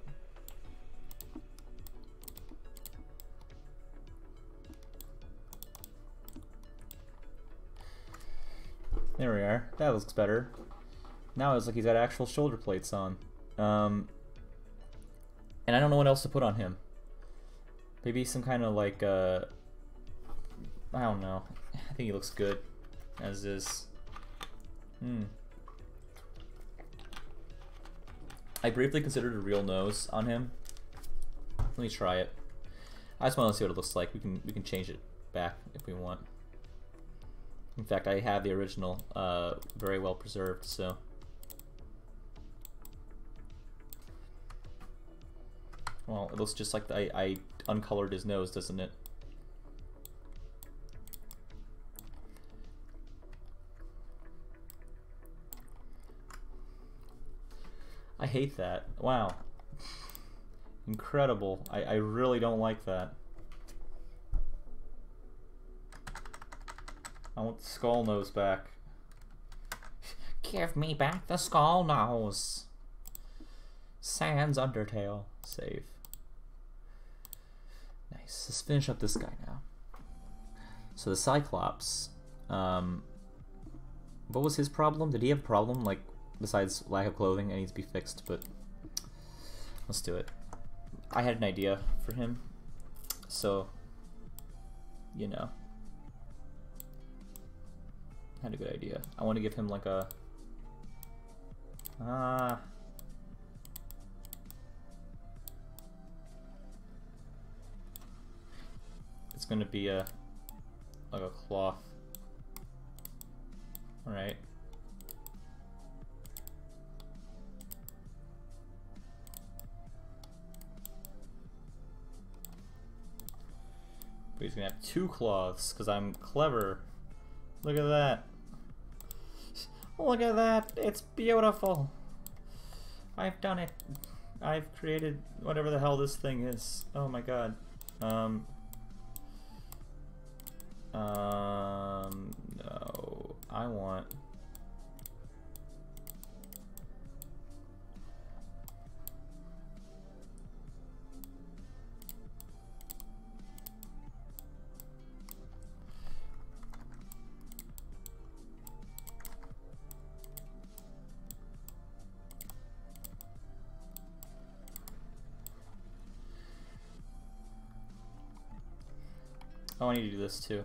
There we are. That looks better. Now it's like he's got actual shoulder plates on. And I don't know what else to put on him. Maybe some kind of like, I don't know. I think he looks good as is. I briefly considered a real nose on him. Let me try it. I just want to see what it looks like. We can change it back if we want. In fact, I have the original very well preserved, so. Well, it looks just like I uncolored his nose, doesn't it? I hate that. Wow. Incredible. I really don't like that. I want the skull nose back. Give me back the skull nose. Sans Undertale. Save. Nice. Let's finish up this guy now. So the Cyclops. What was his problem? Did he have a problem? Like, besides lack of clothing, it needs to be fixed, but let's do it. I had an idea for him, so, you know. I had a good idea. I want to give him like a... It's going to be a... like a cloth. Alright. But he's gonna have two cloths because I'm clever. Look at that. Look at that. It's beautiful. I've done it. I've created whatever the hell this thing is. Oh my god. No. I want... Oh, I need to do this too.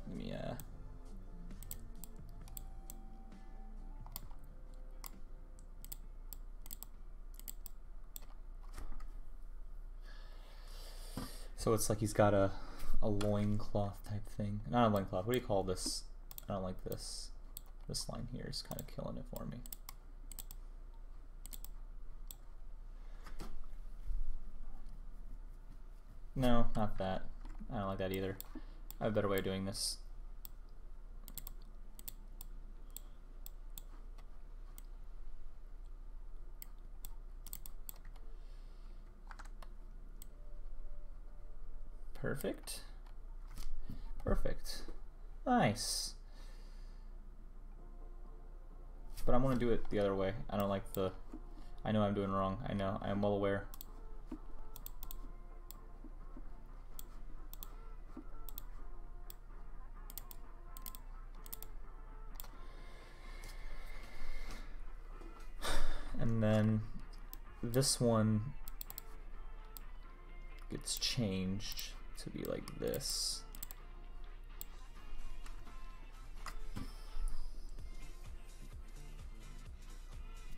Let me, So it's like he's got a loincloth type thing. Not a loincloth. What do you call this? I don't like this. This line here is kind of killing it for me. No, not that. I don't like that either. I have a better way of doing this. Perfect. Perfect. Nice. But I'm gonna do it the other way. I don't like the... I know I'm doing wrong. I know. I am well aware. And then this one gets changed to be like this.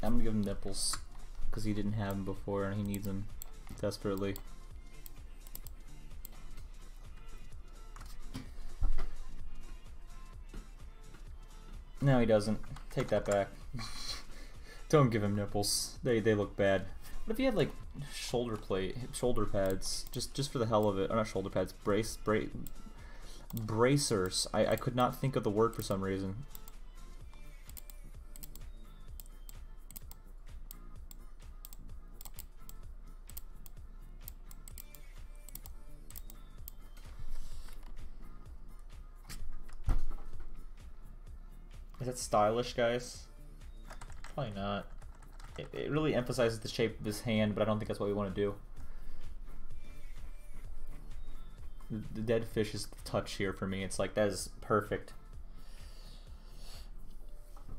I'm gonna give him nipples because he didn't have them before and he needs them desperately. No, he doesn't. Take that back. Don't give him nipples. They look bad. What if he had like shoulder pads, just for the hell of it? Or not shoulder pads, bracers. I could not think of the word for some reason. Is that stylish, guys? Probably not. It really emphasizes the shape of his hand, but I don't think that's what we want to do. The dead fish is the touch here for me. It's like, that is perfect.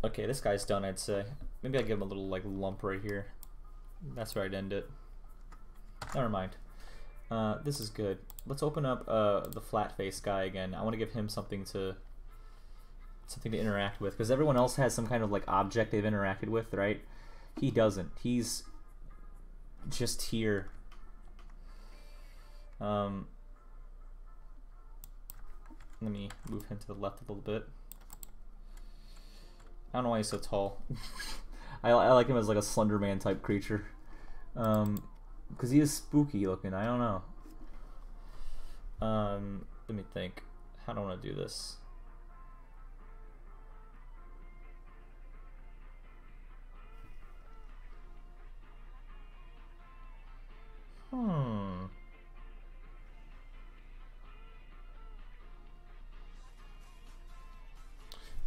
Okay, this guy's done, I'd say. Maybe I give him a little like lump right here. That's where I'd end it. Never mind. This is good. Let's open up the flat face guy again. I want to give him something to interact with, because everyone else has some kind of like object they've interacted with, right? He doesn't. He's just here. Let me move him to the left a little bit. I don't know why he's so tall. I like him as like a Slender Man type creature, because he is spooky looking. I don't know. Let me think. How do I want to do this?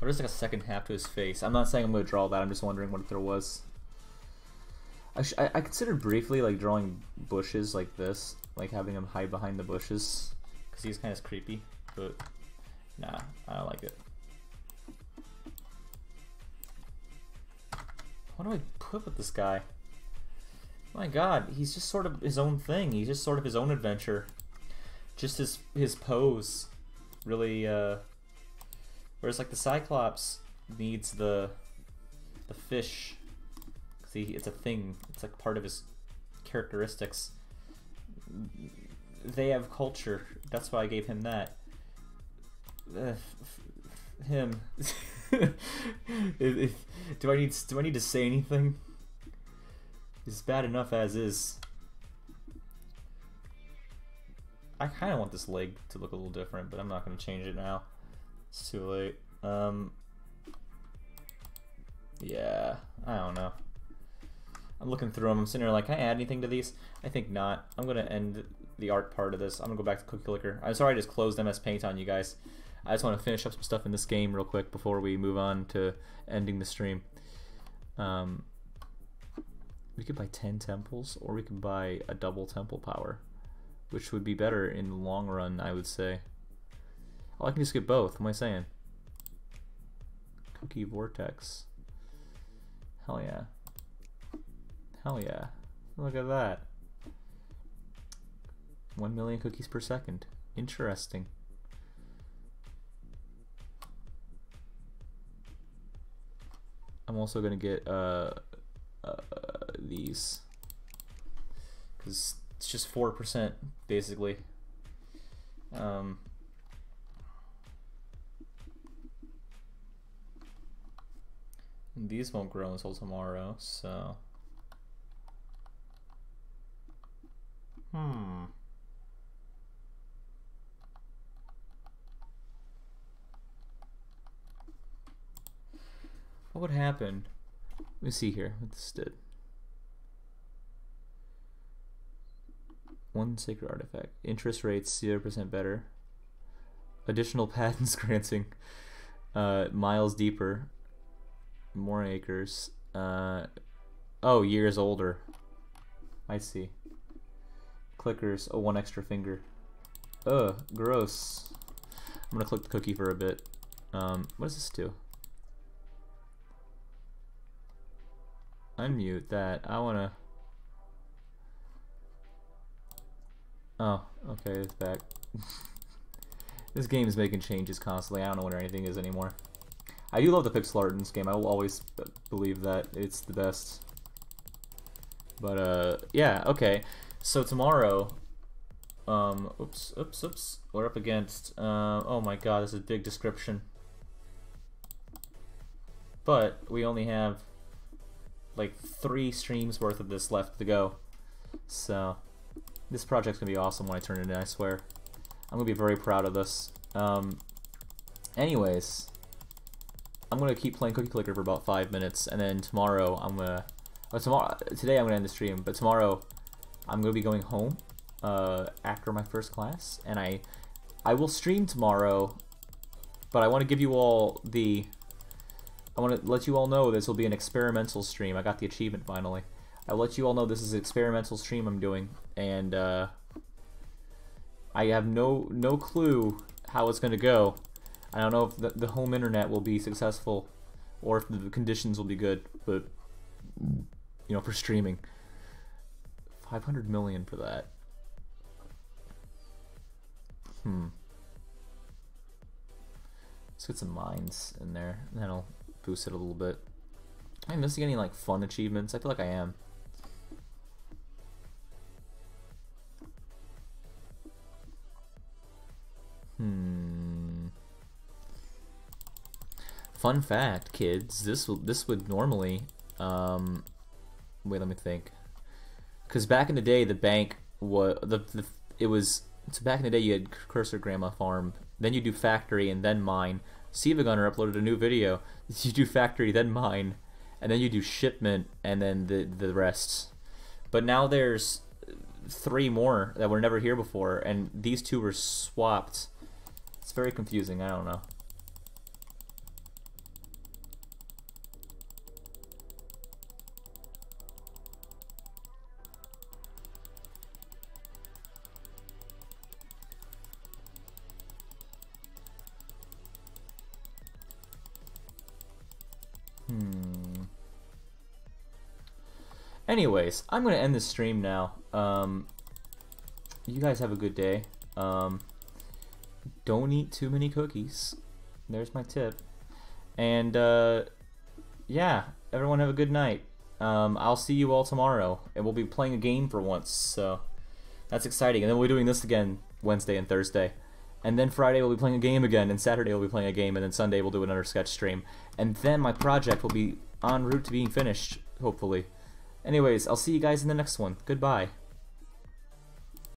Or just like a second half to his face. I'm not saying I'm going to draw that. I'm just wondering what there was. I considered briefly like drawing bushes like this, like having him hide behind the bushes, because he's kind of creepy. But nah, I don't like it. What do I put with this guy? My God, he's just sort of his own thing. He's just sort of his own adventure. Just his pose, really. Whereas like the Cyclops needs the fish. See, it's a thing. It's like part of his characteristics. They have culture. That's why I gave him that. Him. Do I need to say anything? It's bad enough as is. I kind of want this leg to look a little different, but I'm not going to change it now. It's too late. Yeah, I don't know. I'm looking through them. I'm sitting here like, can I add anything to these? I think not. I'm going to end the art part of this. I'm going to go back to Cookie Clicker. I'm sorry I just closed MS Paint on you guys. I just want to finish up some stuff in this game real quick before we move on to ending the stream. We could buy 10 temples, or we could buy a double temple power, which would be better in the long run, I would say. Oh, I can just get both. What am I saying? Cookie Vortex. Hell yeah. Hell yeah. Look at that. 1 million cookies per second. Interesting. I'm also gonna get these, because it's just 4% basically. These won't grow until tomorrow, so what would happen? Let me see here what this did. One sacred artifact. Interest rates 0% better. Additional patents granting. Miles deeper. More acres. Oh, years older. I see. Clickers. Oh, 1 extra finger. Ugh, gross. I'm gonna click the cookie for a bit. What does this do? Unmute that. I wanna. Oh, okay, it's back. This game is making changes constantly. I don't know what anything is anymore. I do love the pixel art in this game. I will always believe that it's the best. But yeah, okay. So tomorrow, oops. We're up against. Oh my God, this is a big description. But we only have like 3 streams worth of this left to go. So this project's gonna be awesome when I turn it in. I swear. I'm gonna be very proud of this. Anyways, I'm gonna keep playing Cookie Clicker for about 5 minutes, and then tomorrow I'm gonna. Today I'm gonna end the stream, but tomorrow I'm gonna be going home after my first class, and I will stream tomorrow. But I want to give you all the. I want to let you all know this will be an experimental stream. I got the achievement finally. I'll let you all know this is an experimental stream I'm doing, and I have no clue how it's gonna go. I don't know if the home internet will be successful, or if the conditions will be good, but you know, for streaming. 500 million for that. Let's get some mines in there, and that'll boost it a little bit. Am I missing any like fun achievements? I feel like I am. Fun fact, kids. This would normally. Wait, let me think. Because back in the day, the bank was So back in the day, you had Cursor Grandma Farm. Then you do factory and then mine. Siva Gunner uploaded a new video. You do factory, then mine, and then you do shipment, and then the rest. But now there's 3 more that were never here before, and these 2 were swapped. It's very confusing. I don't know. Anyways, I'm gonna end this stream now. You guys have a good day. Don't eat too many cookies. There's my tip. And yeah, everyone have a good night. I'll see you all tomorrow, and we'll be playing a game for once, so that's exciting. And then we'll be doing this again Wednesday and Thursday. And then Friday we'll be playing a game again, and Saturday we'll be playing a game, and then Sunday we'll do another sketch stream. And then my project will be en route to being finished, hopefully. Anyways, I'll see you guys in the next one. Goodbye.